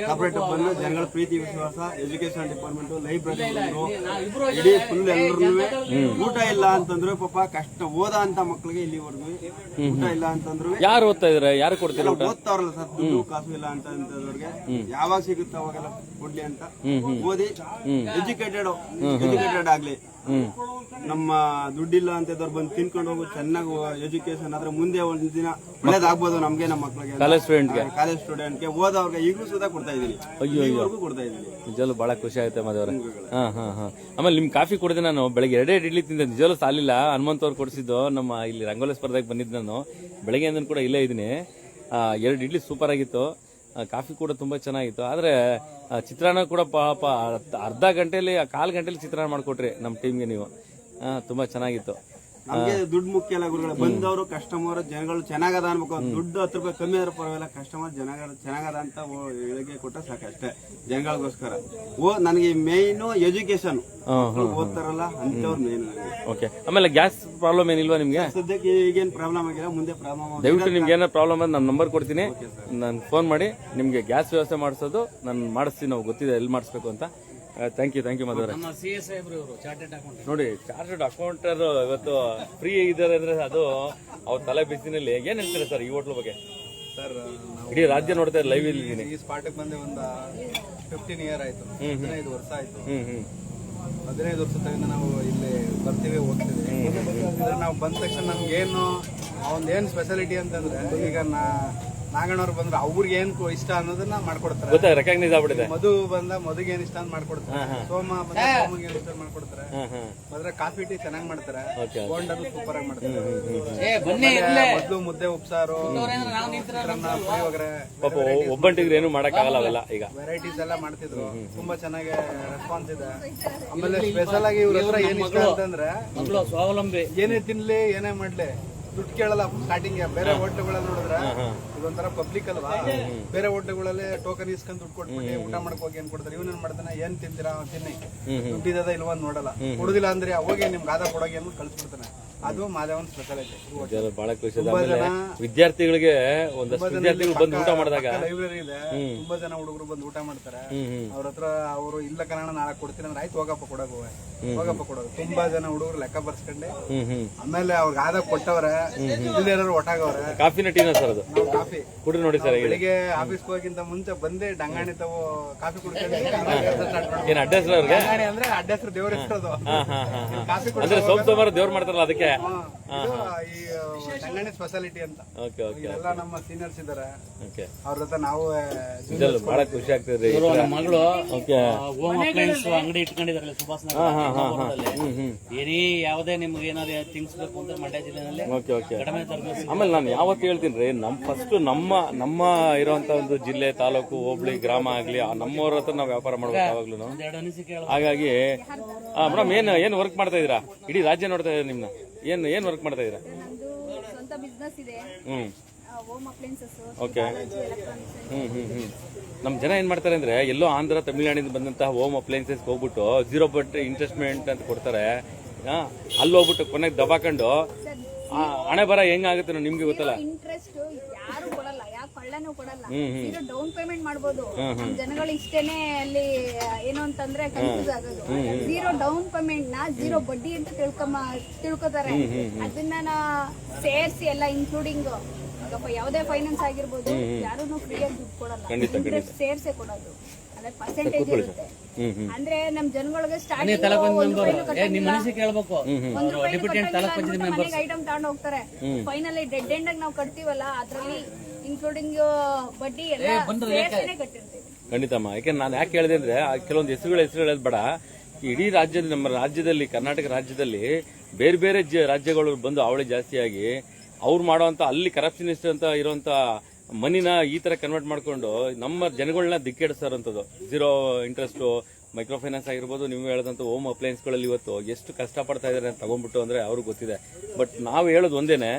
ಸಪರೇಟ್ ಬಂದು ಜನಗಳ ಪ್ರೀತಿ ವಿಶ್ವಾಸ, ಎಜುಕೇಶನ್ ಡಿಪಾರ್ಟ್ಮೆಂಟ್, ಲೈಬ್ರರಿ ಇಡೀ ಫುಲ್ ಎಲ್ಲರೂ ಊಟ ಇಲ್ಲ ಅಂತಂದ್ರು ಪಾಪ ಕಷ್ಟ ಓದ ಅಂತ ಮಕ್ಳಿಗೆ ಇಲ್ಲಿವರೆಗೂ ಊಟ ಇಲ್ಲ ಅಂತಂದ್ರು. ಯಾರು ಓದ್ತಾ ಇದಾರೆ? ಯಾರು ಕೊಡ್ತಿಲ್ಲ? ಓದ್ತಾವ್ರಲ್ಲ ಸರ್, ದುಡ್ಡು ಕಾಸು ಇಲ್ಲ ಅಂತವ್ರಿಗೆ ಯಾವಾಗ ಸಿಗುತ್ತೆ ಅವಾಗೆಲ್ಲ ಕೊಡ್ಲಿ ಅಂತ ಓದಿ ಎಜುಕೇಟೆಡ್ ಆಗ್ಲಿ. ನಮ್ಮ ದುಡ್ಡಿಲ್ಲ ಅಂತ ಬಂದು ತಿನ್ಕೊಂಡು ಹೋಗು, ಚೆನ್ನಾಗಿ ಎಜುಕೇಶನ್ ಆದ್ರೆ ಮುಂದೆ ಒಂದ್ ದಿನ ಒಳ್ಳೇದಾಗ್ಬೋದು ನಮ್ಗೆ, ನಮ್ಮ ಮಕ್ಳಿಗೆ, ಕಾಲೇಜ್ ಸ್ಟೂಡೆಂಟ್ಗೆ ಓದವ್ರಿಗೆ ಈಗಲೂ ಸುಧಾ ಕೊಡ್ತಾ ಇದೀನಿ. ಕೊಡ್ತಾ ಇದೀನಿ. ನಿಜಲ್ಲೂ ಬಹಳ ಖುಷಿ ಆಯ್ತು ಮದವ್ರೆ. ಆಮೇಲೆ ನಿಮ್ ಕಾಫಿ ಕುಡಿದೆ ನಾನು ಬೆಳಗ್ಗೆ 2 ಇಡ್ಲಿ ತಿಂದೆ. ನಿಜಲ್ಲೂ ಸಾಲಿಲ್ಲ. ಹನುಮಂತ ಅವ್ರು ಕೊಡಿಸಿದ್ದು. ನಮ್ಮ ಇಲ್ಲಿ ರಂಗೋಲಿ ಸ್ಪರ್ಧೆಗೆ ಬಂದಿದ್ದು ನಾನು. ಬೆಳಗ್ಗೆ ಅಂದನ್ ಕೂಡ ಇಲ್ಲೇ ಇದೀನಿ. 2 ಇಡ್ಲಿ ಸೂಪರ್ ಆಗಿತ್ತು. ಕಾಫಿ ಕೂಡ ತುಂಬಾ ಚೆನ್ನಾಗಿತ್ತು. ಆದ್ರೆ ಚಿತ್ರಾನ್ನ ಕೂಡ ಪಾಪ ಅರ್ಧ ಗಂಟೆಲಿ 1/4 ಗಂಟೆಲಿ ಚಿತ್ರಾನ್ನ ಮಾಡ್ಕೊಟ್ರಿ ನಮ್ಮ ಟೀಮ್ಗೆ ನೀವು. ತುಂಬಾ ಚೆನ್ನಾಗಿತ್ತು. ನಮ್ಗೆ ದುಡ್ಡು ಮುಖ್ಯ ಅಲ್ಲ ಗುರುಗಳು. ಬಂದವರು ಕಸ್ಟಮರ್ ಜನಗಳು ಚೆನ್ನಾಗದ ಅನ್ಬೇಕು. ದುಡ್ಡು 10 ರೂಪಾಯಿ ಕಮ್ಮಿ ಆದ್ರೂ ಪರವಾಗಿಲ್ಲ, ಕಸ್ಟಮರ್ ಚೆನ್ನಾಗದ ಅಂತ ಹೇಳಿಕೆ ಕೊಟ್ಟರೆ ಸಾಕಷ್ಟೇ ಜನಗಳಿಗೋಸ್ಕರ. ನನಗೆ ಮೇಯ್ನು ಎಜುಕೇಶನ್, ಓದ್ತಾರಲ್ಲ ಅಂತವ್ರು ಮೇನ್. ಓಕೆ, ಆಮೇಲೆ ಗ್ಯಾಸ್ ಪ್ರಾಬ್ಲಮ್ ಏನಿಲ್ವಾ ನಿಮ್ಗೆ? ಸದ್ಯಕ್ಕೆ ಈಗೇನ್ ಪ್ರಾಬ್ಲಮ್ ಆಗಿಲ್ಲ, ಮುಂದೆ ಪ್ರಾಬ್ಲಮ್. ದಯವಿಟ್ಟು ನಿಮ್ಗೆ ಏನೋ ಪ್ರಾಬ್ಲಮ್ ಅಂದ್ರೆ ನಾನು ನಂಬರ್ ಕೊಡ್ತೀನಿ, ನಾನು ಫೋನ್ ಮಾಡಿ ನಿಮ್ಗೆ ಗ್ಯಾಸ್ ವ್ಯವಸ್ಥೆ ಮಾಡಿಸೋದು ನಾನು ಮಾಡಿಸ್ತೀನಿ. ನಾವು ಗೊತ್ತಿದೆ ಎಲ್ಲಿ ಮಾಡಿಸ್ಬೇಕು ಅಂತ. ಥ್ಯಾಂಕ್ ಯು ಮಧುವರೇ. ನಮ್ಮ ಸಿ ಎಸ್ ಸಾಹೇಬ್ರು ಇವರು ಚಾರ್ಟೆಡ್ ಅಕೌಂಟೆಂಟ್. ನೋಡಿ, ಚಾರ್ಟೆಡ್ ಅಕೌಂಟರ್ ಇವತ್ತು ಫ್ರೀ ಇದ್ದಾರೆ ಅಂದ್ರೆ ಅದು ಅವ್ರ ತಲೆ ಬಿಸಿನಲ್ಲಿ. ಏನ್ ಹೇಳ್ತೀರಾ ಸರ್ ಈ ಹೋಟ್ಲ್ ಬಗ್ಗೆ? ಸರ್, ಇಡೀ ರಾಜ್ಯ ನೋಡ್ತಾ ಲೈವ್ ಇದ್ದೀನಿ. ಈ ಸ್ಪಾಟಿಗೆ ಬಂದೆ ಒಂದು 15 ಇಯರ್ ಆಯ್ತು, 15 ವರ್ಷ ಆಯ್ತು. 15 ವರ್ಷದಿಂದ ನಾವು ಇಲ್ಲಿ ಬರ್ತೀವಿ, ಹೋಗ್ತೀವಿ. ಅಂದ್ರೆ ನಾವು ಬಂದ ತಕ್ಷಣ ನಮ್ಗೇನು ಒಂದೇನು ಸ್ಪೆಷಾಲಿಟಿ ಅಂತಂದ್ರೆ, ಈಗ ನಾಗಣ್ಣವ್ರು ಬಂದ್ರೆ ಅವ್ರಿಗೆ ಏನ್ ಇಷ್ಟ ಅನ್ನೋದನ್ನ ಮಾಡ್ಕೊಡ್ತಾರೆ. ಗೊತ್ತಾ, ರೆಕಗ್ನೈಸ್ ಆಗ್ಬಿಟ್ಟಿದೆ. ಮಧು ಬಂದ ಮಧುಗೆ ಏನ್ ಇಷ್ಟ ಅಂತ ಮಾಡ್ಕೊಡ್ತಾರೆ. ಸೋಮ ಬಂದ ಸೋಮಗೆ ಏನ್ ಇಷ್ಟ ಮಾಡ್ಕೊಡ್ತಾರೆ. ಆದ್ರೆ ಕಾಫಿ ಟೀ ಚೆನ್ನಾಗಿ ಮಾಡ್ತಾರೆ, ಬೋಂಡಲು ಸೂಪರ್ ಆಗಿ ಮಾಡ್ತಾರೆ. ಮೊದ್ಲು ಮುದ್ದೆ ಉಪ್ಸಾರು, ಪುಳಿಯೋಗರೆ, ಪಾಪ ಒಬ್ಬಂಟಿದ್ರೆ ಏನು ಮಾಡಕ್ಕಾಗಲ್ಲ ಅವೆಲ್ಲ. ಈಗ ವೆರೈಟೀಸ್ ಎಲ್ಲ ಮಾಡ್ತಿದ್ರು, ತುಂಬಾ ಚೆನ್ನಾಗಿ ರೆಸ್ಪಾನ್ಸ್ ಇದೆ. ಆಮೇಲೆ ಸ್ಪೆಷಲ್ ಆಗಿ ಇವ್ರ ಹತ್ರ ಏನ್ ಇಷ್ಟ ಅಂತಂದ್ರೆ, ಸ್ವಾವಲಂಬಿ ಏನೇ ತಿನ್ಲಿ ಏನೇ ಮಾಡ್ಲಿ ದುಡ್ಡು ಕೇಳಲ್ಲ ಸ್ಟಾರ್ಟಿಂಗ್. ಬೇರೆ ಹೋಟ್ಲುಗಳಲ್ಲಿ ನೋಡಿದ್ರೆ ಇದೊಂಥರ ಪಬ್ಲಿಕ್ ಅಲ್ವಾ, ಬೇರೆ ಹೋಟ್ಲುಗಳಲ್ಲಿ ಟೋಕನ್ ಇಸ್ಕೊಂಡ್ ದುಡ್ಡು ಕೊಟ್ಬಿಟ್ಟು ಊಟ ಮಾಡಕ್ ಹೋಗಿ ಏನ್ ಕೊಡ್ತಾರೆ. ಇವನೇನ್ ಮಾಡ್ತಾನೆ, ಏನ್ ತಿಂತೀರಾ ತಿನ್ನಿ, ದುಡ್ಡಿದ ಇಲ್ವಾ ನೋಡಲ್ಲ. ಕೊಡುದಿಲ್ಲ ಅಂದ್ರೆ ಹೋಗಿ ನಿಮ್ಗೆ ಆಧಾರ್ ಕೊಡೋಗಿ ಅಂತ ಕಳ್ಸ್ಬಿಡ್ತಾನೆ. ಅದು ಮಾದೇವನ್ ಸ್ಪೆಷಾಲಿಟಿ. ಬಹಳ ಖುಷಿ. ವಿದ್ಯಾರ್ಥಿಗಳಿಗೆ ಒಂದಷ್ಟು ವಿದ್ಯಾರ್ಥಿಗಳು ಬಂದು ಊಟ ಮಾಡಿದಾಗ ಲೈಬ್ರರಿ ಇದೆ, ತುಂಬಾ ಜನ ಹುಡುಗರು ಬಂದು ಊಟ ಮಾಡ್ತಾರೆ. ಅವ್ರ ಹತ್ರ ಅವರು ಇಲ್ಲ ಕನ್ನಡ ನಾಳೆ ಕೊಡ್ತೀನಿ ಅಂದ್ರೆ ಆಯ್ತು ಹೋಗಪ್ಪ ಕೊಡೋದು, ಹೋಗಪ್ಪ ಕೊಡೋದು. ತುಂಬಾ ಜನ ಹುಡುಗರು ಲೆಕ್ಕ ಬರ್ಸ್ಕೊಂಡೆ ಆಮೇಲೆ ಅವ್ರಿಗೆ ಆದಾಗ ಕೊಟ್ಟವ್ರೆ, ಇಲ್ದೇನಾರು ಒಟ್ಟಾಗವ್ರೆ. ಕಾಫಿನ ಟೀನ ಸರ್ ಅದು? ನಾವು ಕಾಫಿ ಕುಡ್ರಿ ನೋಡಿ ಸರ್. ಬೆಳಿಗ್ಗೆ ಆಫೀಸ್ಗೆ ಹೋಗಿಂತ ಮುಂಚೆ ಬಂದೆ ಡಂಗಾಣಿ ತಾವು ಕಾಫಿ ಕುಡ್ಕೊಂಡು ಏನ್ ಅಡ್ಡ ಹೆಸರು ಅವ್ರಿಗೆ? ಡಂಗಾಣಿ ಅಂದ್ರೆ ಅಡ್ಡ ಹೆಸರು ದೇವ್ರ ಹೆಸರು ಅದು. ಕಾಫಿ ಅಂದ್ರೆ ಸೋಮವಾರ ದೇವ್ರು ಮಾಡ್ತಾರಲ್ಲ ಅದಕ್ಕೆ ಈ ಡಂಗಾಣಿ ಸ್ಪೆಷಾಲಿಟಿ ಅಂತ. ಎಲ್ಲ ನಮ್ಮ ಸೀನಿಯರ್ಸ್ ಇದಾರೆ, ಅವ್ರ ಜೊತೆ ನಾವು ಬಹಳ ಖುಷಿ ಆಗ್ತದೆ. ಮಗಳು ಹೋಮ್ ಅಪ್ಲೈನ್ಸ್ ಅಂಗಡಿ ಇಟ್ಕೊಂಡಿದಾರಲ್ಲ ಸುಭಾಷ್ ನಗರ. ಏನೇ ಯಾವುದೇ ನಿಮ್ಗೆ ಏನಾದ್ರು ಥಿಂಗ್ಸ್ ಬೇಕು ಅಂದ್ರೆ ಮಂಡ್ಯ ಜಿಲ್ಲೆನಲ್ಲಿ ಕಡಿಮೆ ದರದಲ್ಲಿ. ಆಮೇಲೆ ನಾನು ಯಾವತ್ತು ಹೇಳ್ತೀನಿ ರೀ, ಫಸ್ಟ್ ನಮ್ಮ ಇರುವಂತ ಒಂದು ಜಿಲ್ಲೆ, ತಾಲೂಕು, ಹೋಬಳಿ, ಗ್ರಾಮ ಆಗ್ಲಿ ನಮ್ಮವ್ರ ಹತ್ರ ನಾವು ವ್ಯಾಪಾರ ಮಾಡ್ಬೇಕು ಯಾವಾಗ್ಲೂ. ಹಾಗಾಗಿ ಮೇಡಮ್ ಏನ್ ವರ್ಕ್ ಮಾಡ್ತಾ ಇದೀರಾ? ಇಡೀ ರಾಜ್ಯ ನೋಡ್ತಾ ಇದ್ದೀರಾ ನಿಮ್ನ. ಏನ್ ವರ್ಕ್ ಮಾಡ್ತಾ ಇದೀರಾ? ಸ್ವಂತ ಬಿಸ್ನೆಸ್ ಇದೆ, ಹೋಮ್ ಅಪ್ಲೈನ್ಸಸ್. ಓಕೆ. ನಮ್ ಜನ ಏನ್ ಮಾಡ್ತಾರೆ ಅಂದ್ರೆ, ಎಲ್ಲೋ ಆಂಧ್ರ ತಮಿಳುನಾಡಿಂದ ಬಂದಂತಹ ಹೋಮ್ ಅಪ್ಲೈನ್ಸಸ್ ಹೋಗ್ಬಿಟ್ಟು 0% ಇನ್ವೆಸ್ಟ್ಮೆಂಟ್ ಅಂತ ಕೊಡ್ತಾರೆ. ಅಲ್ಲಿ ಹೋಗ್ಬಿಟ್ಟು ಕೊನೆಗೆ ದಬಾಕೊಂಡು ಹಣೆ ಬರ ಹೆಂಗಾಗುತ್ತೆ ನಿಮ್ಗೆ ಗೊತ್ತಲ್ಲ. ಇಂಟ್ರೆಸ್ಟ್ ಯಾರು ಕೊಡಲ್ಲ, ಯಾವ ಕಳ್ಳನೂ ಕೊಡಲ್ಲ. ಈಗ ಡೌನ್ ಪೇಮೆಂಟ್ ಮಾಡ್ಬೋದು. ನಮ್ ಜನಗಳು ಇಷ್ಟೇನೆ ಅಲ್ಲಿ ಏನು ಅಂತಂದ್ರೆ ಕನ್ಫ್ಯೂಸ್ ಆಗೋದು. 0 ಡೌನ್ ಪೇಮೆಂಟ್ ನ 0 ಬಡ್ಡಿ ಅಂತ ತಿಳ್ಕೊತಾರೆ. ಅದನ್ನ ಸೇರಿಸಿ ಎಲ್ಲ ಇನ್ಕ್ಲೂಡಿಂಗ್ ಯಾವುದೇ ಫೈನಾನ್ಸ್ ಆಗಿರ್ಬೋದು, ಯಾರು ಫ್ರೀಯಾಗಿ ದುಡ್ಡು ಕೊಡಲ್ಲ, ಇಂಟ್ರೆಸ್ಟ್ ಸೇರ್ಸೆ ಕೊಡೋದು. ಅದ್ರ ಪರ್ಸೆಂಟೇಜ್ ಇರುತ್ತೆ. ಅಂದ್ರೆ ನಮ್ ಜನಗಳಿಗೆ ಸ್ಟಾರ್ಟಿಂಗ್ ಐಟಮ್ ತಗೊಂಡು ಹೋಗ್ತಾರೆ. ಫೈನಲಿ ಡೆಡ್ ಎಂಡ್ ಆಗಿ ನಾವು ಕಟ್ತೀವಲ್ಲ, ಅದ್ರಲ್ಲಿ ಇನ್ಕ್ಲೂಡಿಂಗ್ ಬಡ್ಡಿ ಎಲ್ಲ ಸೇರ್ಸೇನೆ ಕಟ್ಟಿರ್ತೀವಿ. ಖಂಡಿತಮ್ಮ. ಯಾಕೆ ನಾನು ಯಾಕೆ ಹೇಳಿದೆ ಅಂದ್ರೆ, ಕೆಲವೊಂದು ಹೆಸರು ಹೇಳೋದು ಬೇಡ. ಇಡೀ ರಾಜ್ಯದ, ನಮ್ಮ ರಾಜ್ಯದಲ್ಲಿ, ಕರ್ನಾಟಕ ರಾಜ್ಯದಲ್ಲಿ ಬೇರೆ ಬೇರೆ ರಾಜ್ಯಗಳು ಬಂದು ಅವಳಿ ಜಾಸ್ತಿಯಾಗಿ ಅವ್ರು ಮಾಡುವಂತ ಅಲ್ಲಿ ಕರಪ್ಷನಿಸ್ಟ್ ಅಂತ ಇರುವಂತ ಮನಿನ ಈ ತರ ಕನ್ವರ್ಟ್ ಮಾಡ್ಕೊಂಡು ನಮ್ಮ ಜನಗಳನ್ನ ದಿಕ್ಕೆಡಿಸೋರಂಥದ್ದು. 0 ಇಂಟ್ರೆಸ್ಟ್ ಮೈಕ್ರೋ ಫೈನಾನ್ಸ್ ಆಗಿರ್ಬೋದು, ನೀವು ಹೇಳದಂತ ಹೋಮ್ ಅಪ್ಲೈನ್ಸ್ಗಳಲ್ಲಿ ಇವತ್ತು ಎಷ್ಟು ಕಷ್ಟಪಡ್ತಾ ಇದಾರೆ ಅಂತ ತಗೊಂಡ್ಬಿಟ್ಟು ಅಂದ್ರೆ ಅವ್ರಿಗೆ ಗೊತ್ತಿದೆ. ಬಟ್ ನಾವು ಹೇಳೋದು ಒಂದೇನೆ,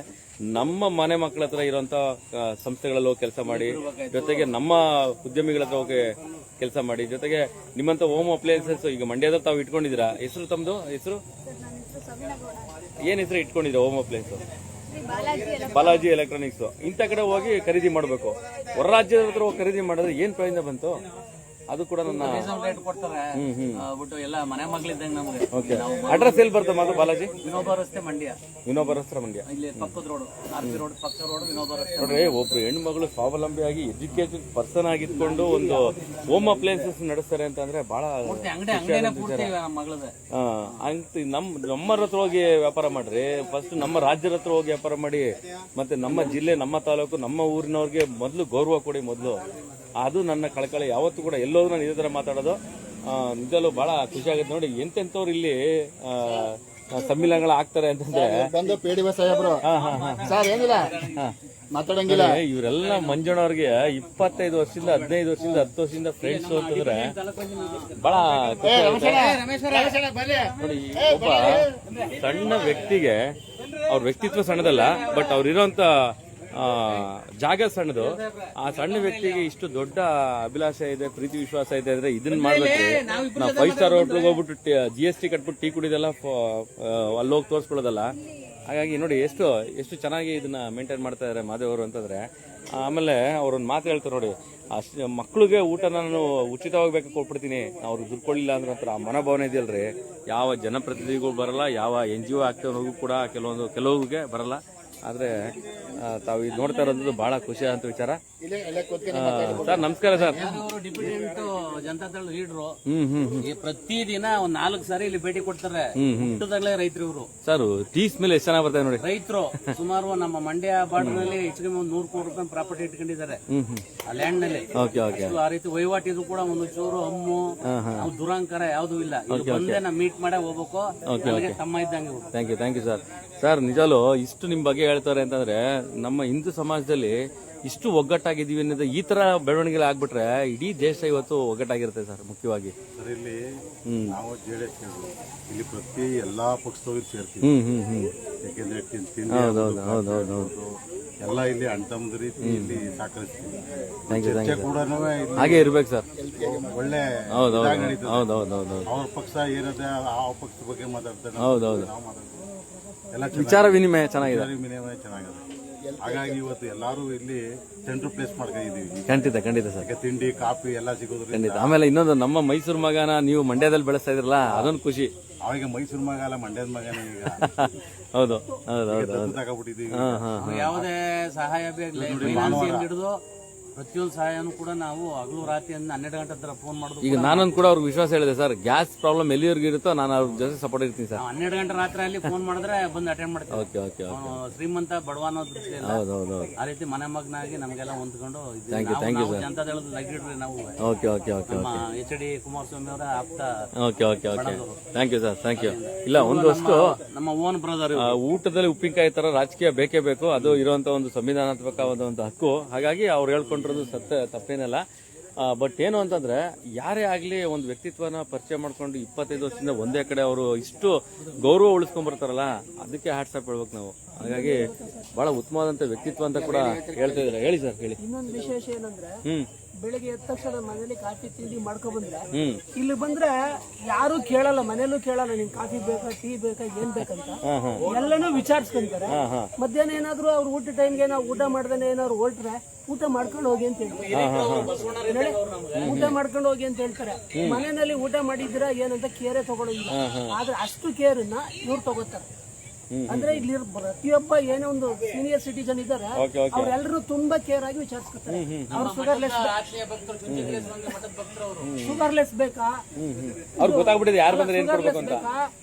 ನಮ್ಮ ಮನೆ ಮಕ್ಕಳ ಹತ್ರ ಇರುವಂತ ಸಂಸ್ಥೆಗಳಲ್ಲಿ ಹೋಗಿ ಕೆಲಸ ಮಾಡಿ, ಜೊತೆಗೆ ನಮ್ಮ ಉದ್ಯಮಿಗಳ ಹತ್ರ ಹೋಗಿ ಕೆಲಸ ಮಾಡಿ, ಜೊತೆಗೆ ನಿಮ್ಮಂತ ಹೋಮ್ ಅಪ್ಲೈನ್ಸಸ್ ಈಗ ಮಂಡ್ಯದ ತಾವು ಇಟ್ಕೊಂಡಿದ್ದೀರಾ. ಹೆಸರು ತಮ್ಮದು? ಹೆಸರು ಏನ್ ಹೆಸರು ಇಟ್ಕೊಂಡಿದ್ದೀರಾ? Home appliances Balaji electronics. ಇಂಥ ಕಡೆ ಹೋಗಿ ಖರೀದಿ ಮಾಡಬೇಕು. ಹೊರ ರಾಜ್ಯದ ಹತ್ರ ಹೋಗಿ ಖರೀದಿ ಮಾಡಿದ್ರೆ ಏನ್ ಪ್ರಯೋಜನ ಬಂತು? ಅದು ಕೂಡ ನನ್ನ ಎಲ್ಲ ಮನೆ ಮಗಳಿದ್ದಂಗೆ ನಮಗೆ. ಅಡ್ರೆಸ್ ಎಲ್ಲಿ ಬರ್ತದೆ ಮಾತು? ಬಾಲಾಜಿ ವಿನೋಬ ರಸ್ತೆ ಮಂಡ್ಯ. ವಿನೋಬ ರಸ್ತೆ ಮಂಡ್ಯ, ಇಲ್ಲಿ ಪಕ್ಕದ ರೋಡ್, RP ರೋಡ್ ಪಕ್ಕ ರೋಡ್, ವಿನೋಬ ರಸ್ತೆ. ನೋಡ್ರಿ, ಒಬ್ರು ಹೆಣ್ಮಗಳು ಸ್ವಾವಲಂಬಿಯಾಗಿ ಎಜುಕೇಟೆಡ್ ಪರ್ಸನ್ ಆಗಿದ್ಕೊಂಡು ಒಂದು ಹೋಮ್ ಅಪ್ಲೈನ್ಸಸ್ ನಡೆಸ್ತಾರೆ ಅಂತಂದ್ರೆ ಬಹಳ ನಮ್ಮರ ಹತ್ರ ಹೋಗಿ ವ್ಯಾಪಾರ ಮಾಡ್ರಿ. ಫಸ್ಟ್ ನಮ್ಮ ರಾಜ್ಯದ ಹತ್ರ ಹೋಗಿ ವ್ಯಾಪಾರ ಮಾಡಿ, ಮತ್ತೆ ನಮ್ಮ ಜಿಲ್ಲೆ, ನಮ್ಮ ತಾಲೂಕು, ನಮ್ಮ ಊರಿನವ್ರಿಗೆ ಮೊದಲು ಗೌರವ ಕೊಡಿ ಮೊದಲು. ಅದು ನನ್ನ ಕಳಕಳಿ. ಯಾವತ್ತೂ ಕೂಡ ಎಲ್ಲೋದ್ರು ನಾನು ಇದೇ ತರ ಮಾತಾಡೋದು. ನಿಜಲ್ಲೂ ಬಹಳ ಖುಷಿ ಆಗುತ್ತೆ ನೋಡಿ, ಎಂತೆಂತವ್ರು ಇಲ್ಲಿ ಸಮ್ಮಿಲನಗಳು ಆಗ್ತಾರೆ ಅಂತಂದ್ರೆ. ಮಾತಾಡಂಗಿಲ್ಲ. ಇವರೆಲ್ಲ ಮಂಜಣ್ಣವ್ರಿಗೆ 25 ವರ್ಷದಿಂದ 15 ವರ್ಷದಿಂದ 10 ವರ್ಷದಿಂದ ಫ್ರೆಂಡ್ಸ್ ಅಂತಂದ್ರೆ ಬಹಳ ಖುಷಿ ಆಗುತ್ತೆ ನೋಡಿ. ಒಬ್ಬ ಸಣ್ಣ ವ್ಯಕ್ತಿಗೆ ಅವ್ರ ವ್ಯಕ್ತಿತ್ವ ಸಣ್ಣದಲ್ಲ, ಬಟ್ ಅವ್ರಿರೋಂಥ ಜಾಗ ಸಣ್ಣದು. ಆ ಸಣ್ಣ ವ್ಯಕ್ತಿಗೆ ಇಷ್ಟು ದೊಡ್ಡ ಅಭಿಲಾಷೆ ಇದೆ, ಪ್ರೀತಿ ವಿಶ್ವಾಸ ಇದೆ ಅಂದ್ರೆ ಇದನ್ನ ಮಾಡ್ಬೇಕು. ನಾವು 5 ಸ್ಟಾರ್ ಹೋಟ್ಲಿಗೆ ಹೋಗ್ಬಿಟ್ಟು GST ಕಟ್ಬಿಟ್ಟು ಟೀ ಕುಡಿದೆಲ್ಲ ಅಲ್ಲಿ ಹೋಗಿ ತೋರಿಸ್ಕೊಳ್ಳೋದಲ್ಲ. ಹಾಗಾಗಿ ನೋಡಿ ಎಷ್ಟು ಚೆನ್ನಾಗಿ ಇದನ್ನ ಮೇಂಟೈನ್ ಮಾಡ್ತಾ ಇದ್ದಾರೆ ಮಾದೇವ್ ಅವರು ಅಂತಂದ್ರೆ. ಆಮೇಲೆ ಅವ್ರೊಂದು ಮಾತು ಹೇಳ್ತಾರೆ ನೋಡಿ, ಅಷ್ಟು ಮಕ್ಳಿಗೆ ಊಟ ನಾನು ಉಚಿತವಾಗಿ ಬೇಕು ಕೊಟ್ಬಿಡ್ತೀನಿ, ಅವ್ರು ದುಡ್ಡು ಕೊಡಲಿಲ್ಲ ಅಂದ್ರೆ ಒಂಥರ ಆ ಮನೋಭಾವನೆ ಇದೆಯಲ್ರಿ, ಯಾವ ಜನಪ್ರತಿನಿಧಿಗಳು ಬರಲ್ಲ, ಯಾವ NGO ಆಗ್ತವ್ರಿಗೂ ಕೂಡ ಕೆಲವ್ರಿಗೆ ಬರಲ್ಲ. ಆದ್ರೆ ತಾವು ಇದು ನೋಡ್ತಾ ಇರೋದು ಬಹಳ ಖುಷಿ ಅಂತ ವಿಚಾರ. ಸರ್ ನಮಸ್ಕಾರ ಸರ್. ಅವರು ಡಿಪ್ಯೂಟೆಂಟ್ ಜನತಾದಳ ಲೀಡರು. ಪ್ರತಿದಿನ ಒಂದ್ 4 ಸಾರಿ ಇಲ್ಲಿ ಭೇಟಿ ಕೊಡ್ತಾರೆ. ಹುಟ್ಟದಾಗ್ಲೇ ರೈತರು ಇವರು. ಸರ್ ಟೀ ಸ್ಮೆಲ್ ಎಷ್ಟು ಚೆನ್ನಾಗಿ ಬರ್ತಾರೆ ನೋಡಿ. ರೈತರು ಸುಮಾರು ನಮ್ಮ ಮಂಡ್ಯ ಬಾರ್ಡರ್ ನಲ್ಲಿ ಹೆಚ್ಚಿಗೆ 100 ಕೋಟಿ ರೂಪಾಯಿ ಪ್ರಾಪರ್ಟಿ ಇಟ್ಕೊಂಡಿದ್ದಾರೆ ಆ ಲ್ಯಾಂಡ್ ನಲ್ಲಿ. ಆ ರೀತಿ ವಹಿವಾಟಿದು ಕೂಡ ಒಂದು ಚೂರು ಹಮ್ಮು ದುರಂಕಾರ ಯಾವ್ದು ಇಲ್ಲ. ಬಂದೇ ನಾ ಮೀಟ್ ಮಾಡೇ ಹೋಗ್ಬೇಕು. ನನಗೆ ತಮ್ಮ ಇದ್ದಂಗೆ. Thank you sir. ಸರ್ ನಿಜಾಲು ಇಷ್ಟು ನಿಮ್ ಬಗ್ಗೆ ಹೇಳ್ತಾರೆ ಅಂತಂದ್ರೆ, ನಮ್ಮ ಹಿಂದೂ ಸಮಾಜದಲ್ಲಿ ಇಷ್ಟು ಒಗ್ಗಟ್ಟಾಗಿದ್ದೀವಿ ಅನ್ನೋದು ಈ ತರ ಬೆಳವಣಿಗೆ ಆಗ್ಬಿಟ್ರೆ ಇಡೀ ದೇಶ ಇವತ್ತು ಒಗ್ಗಟ್ಟಾಗಿರುತ್ತೆ ಸರ್. ಮುಖ್ಯವಾಗಿ ಸರ್ ಇಲ್ಲಿ ನಾವು JDS ಇಲ್ಲಿ ಪ್ರತಿ ಎಲ್ಲಾ ಪಕ್ಷದವರು ಸೇರ್ತೀವಿ. ಯಾಕೆಂದ್ರೆ ಎಲ್ಲ ಇಲ್ಲಿ ಅಣ್ತಮ್ಮದ ರೀತಿ ಇಲ್ಲಿ ಸಹಕರಿಸ್ತೀವಿ. ಕೂಡ ಹಾಗೆ ಇರ್ಬೇಕು ಸರ್. ಒಳ್ಳೆ ಅವ್ರ ಪಕ್ಷ ಏನದೆ ಆ ಪಕ್ಷದ ಬಗ್ಗೆ ಮಾತಾಡ್ತಾರೆ. ಹೌದೌದು, ವಿಚಾರ ವಿನಿಮಯ ಚೆನ್ನಾಗಿದೆ. ಹಾಗಾಗಿ ಇವತ್ತು ಎಲ್ಲಾರು ಇಲ್ಲಿ ಸೆಂಟ್ರ್ ಪ್ಲೇಸ್ ಮಾಡ್ಕೊಂಡಿದೀವಿ. ಖಂಡಿತ ಸರ್. ತಿಂಡಿ ಕಾಫಿ ಎಲ್ಲ ಸಿಗೋದು ಖಂಡಿತ. ಆಮೇಲೆ ಇನ್ನೊಂದು, ನಮ್ಮ ಮೈಸೂರು ಮಗನ ನೀವು ಮಂಡ್ಯದಲ್ಲಿ ಬೆಳೆಸ್ತಾ ಇದ್ರಲ್ಲ, ಅದೊಂದು ಖುಷಿ. ಅವಾಗ ಮೈಸೂರು ಮಗ ಅಲ್ಲ, ಮಂಡ್ಯದ ಮಗನೇ ಈಗ. ಹೌದು ತಗೊಂಡ್ಬಿಟ್ಟಿದೀವಿ. ಯಾವುದೇ ಸಹಾಯ ಹಿಡಿದು ಪ್ರತಿಯೊಂದು ಸಹಾಯನೂ ಕೂಡ ನಾವು ಹಗಲು ರಾತ್ರಿ 12 ಗಂಟೆ ತರ ಫೋನ್ ಮಾಡೋದು. ಈಗ ನಾನೊಂದು ಕೂಡ ಅವ್ರಿಗೆ ವಿಶ್ವಾಸ ಹೇಳಿದೆ ಸರ್, ಗ್ಯಾಸ್ ಪ್ರಾಬ್ಲಮ್ ಎಲ್ಲಿವರೆಗೂ ಇರುತ್ತೋ ನಾನು ಅವ್ರ ಜೊತೆ ಸಪೋರ್ಟ್ ಇರ್ತೀನಿ ಸರ್. 12 ಗಂಟೆ ರಾತ್ರಿ ಅಲ್ಲಿ ಫೋನ್ ಮಾಡಿದ್ರೆ ಬಂದು ಅಟೆಂಡ್ ಮಾಡ್ತೀವಿ. ಓಕೆ. ಶ್ರೀಮಂತ ಬಡವ ಅನ್ನೋ ದೃಷ್ಟಿ ಇಲ್ಲ. ಆ ರೀತಿ ಮನೆ ಮಗನಾಗಿ ನಮಗೆಲ್ಲ ಹೊಂದ್ಕೊಂಡು ಜನತಾದಳದ ಲಗ್ಗಿಡ್ರಿ ನಾವು. ಓಕೆ. HD ಕುಮಾರಸ್ವಾಮಿ ಅವರ ಆಪ್ತ. Okay. Thank you sir. Thank you. ಇಲ್ಲ, ಒಂದಷ್ಟು ನಮ್ಮ ಓನ್ ಬ್ರದರ್. ಊಟದಲ್ಲಿ ಉಪ್ಪಿನಕಾಯಿ ತರ ರಾಜಕೀಯ ಬೇಕೇ ಬೇಕು. ಅದು ಇರುವಂತ ಒಂದು ಸಂವಿಧಾನಾತ್ಮಕವಾದ ಒಂದು ಹಕ್ಕು. ಹಾಗಾಗಿ ಅವ್ರು ಹೇಳ್ಕೊಂಡು ತಪ್ಪೇನಲ್ಲ. ಬಟ್ ಏನು ಅಂತಂದ್ರೆ, ಯಾರೇ ಆಗ್ಲಿ ಒಂದು ವ್ಯಕ್ತಿತ್ವನ ಪರಿಚಯ ಮಾಡ್ಕೊಂಡು 25 ವರ್ಷದಿಂದ ಒಂದೇ ಕಡೆ ಅವರು ಇಷ್ಟು ಗೌರವ ಉಳಿಸ್ಕೊಂಡ್ ಬರ್ತಾರಲ್ಲ, ಅದಕ್ಕೆ ಹ್ಯಾಟ್ಸ್ ಆಫ್ ಹೇಳ್ಬೇಕು ನಾವು. ಹಾಗಾಗಿ ಬಹಳ ಉತ್ತಮವಾದಂತ ವ್ಯಕ್ತಿತ್ವ ಅಂತ ಕೂಡ ಹೇಳ್ತಾ ಇದ್ದಾರೆ. ಹೇಳಿ ಸರ್, ಹೇಳಿ. ಇನ್ನೊಂದು ವಿಶೇಷ ಏನಂದ್ರೆ, ಬೆಳಿಗ್ಗೆ ಎದ್ದ ತಕ್ಷಣ ಮನೇಲಿ ಕಾಫಿ ತಿಂಡಿ ಮಾಡ್ಕೊಂಡ್ ಬಂದ್ರೆ ಇಲ್ಲಿ ಬಂದ್ರೆ ಯಾರು ಕೇಳಲ್ಲ, ಮನೇಲೂ ಕೇಳಲ್ಲ ನಿನ್ ಕಾಫಿ ಬೇಕಾ, ಟೀ ಬೇಕಾ, ಏನ್ ಬೇಕಂತ ಎಲ್ಲನೂ ವಿಚಾರಿಸ್ಕೊಂತಾರೆ. ಮಧ್ಯಾಹ್ನ ಏನಾದ್ರು ಅವ್ರು ಊಟ ಟೈಮ್ಗೆ ನಾವು ಊಟ ಮಾಡ್ದೇನೆ ಏನಾದ್ರು ಹೊರಟ್ರೆ ಊಟ ಮಾಡ್ಕೊಂಡು ಹೋಗಿ ಅಂತ ಹೇಳ್ತಾರೆ. ಊಟ ಮಾಡ್ಕೊಂಡು ಹೋಗಿ ಅಂತ ಹೇಳ್ತಾರೆ. ಮನೆಯಲ್ಲಿ ಊಟ ಮಾಡಿದ್ದೀರಾ ಏನಂತ ಕೇರೆ ತಗೊಳ್ಳೋದಿಲ್ಲ. ಆದ್ರೆ ಅಷ್ಟು ಕೇರನ್ನ ಇವ್ರು ತಗೋತಾರೆ. ಅಂದ್ರೆ ಇಲ್ಲಿ ಪ್ರತಿಯೊಬ್ಬ ಏನೋ ಒಂದು ಸೀನಿಯರ್ ಸಿಟಿಜನ್ ಇದ್ದಾರೆ, ಅವ್ರೆಲ್ಲರೂ ತುಂಬಾ ಕೇರ್ ಆಗಿ ವಿಚಾರಿಸ್ಕೊತಾರೆ. ಅವ್ರು ಶುಗರ್ಲೆಸ್ ಬೇಕಾ,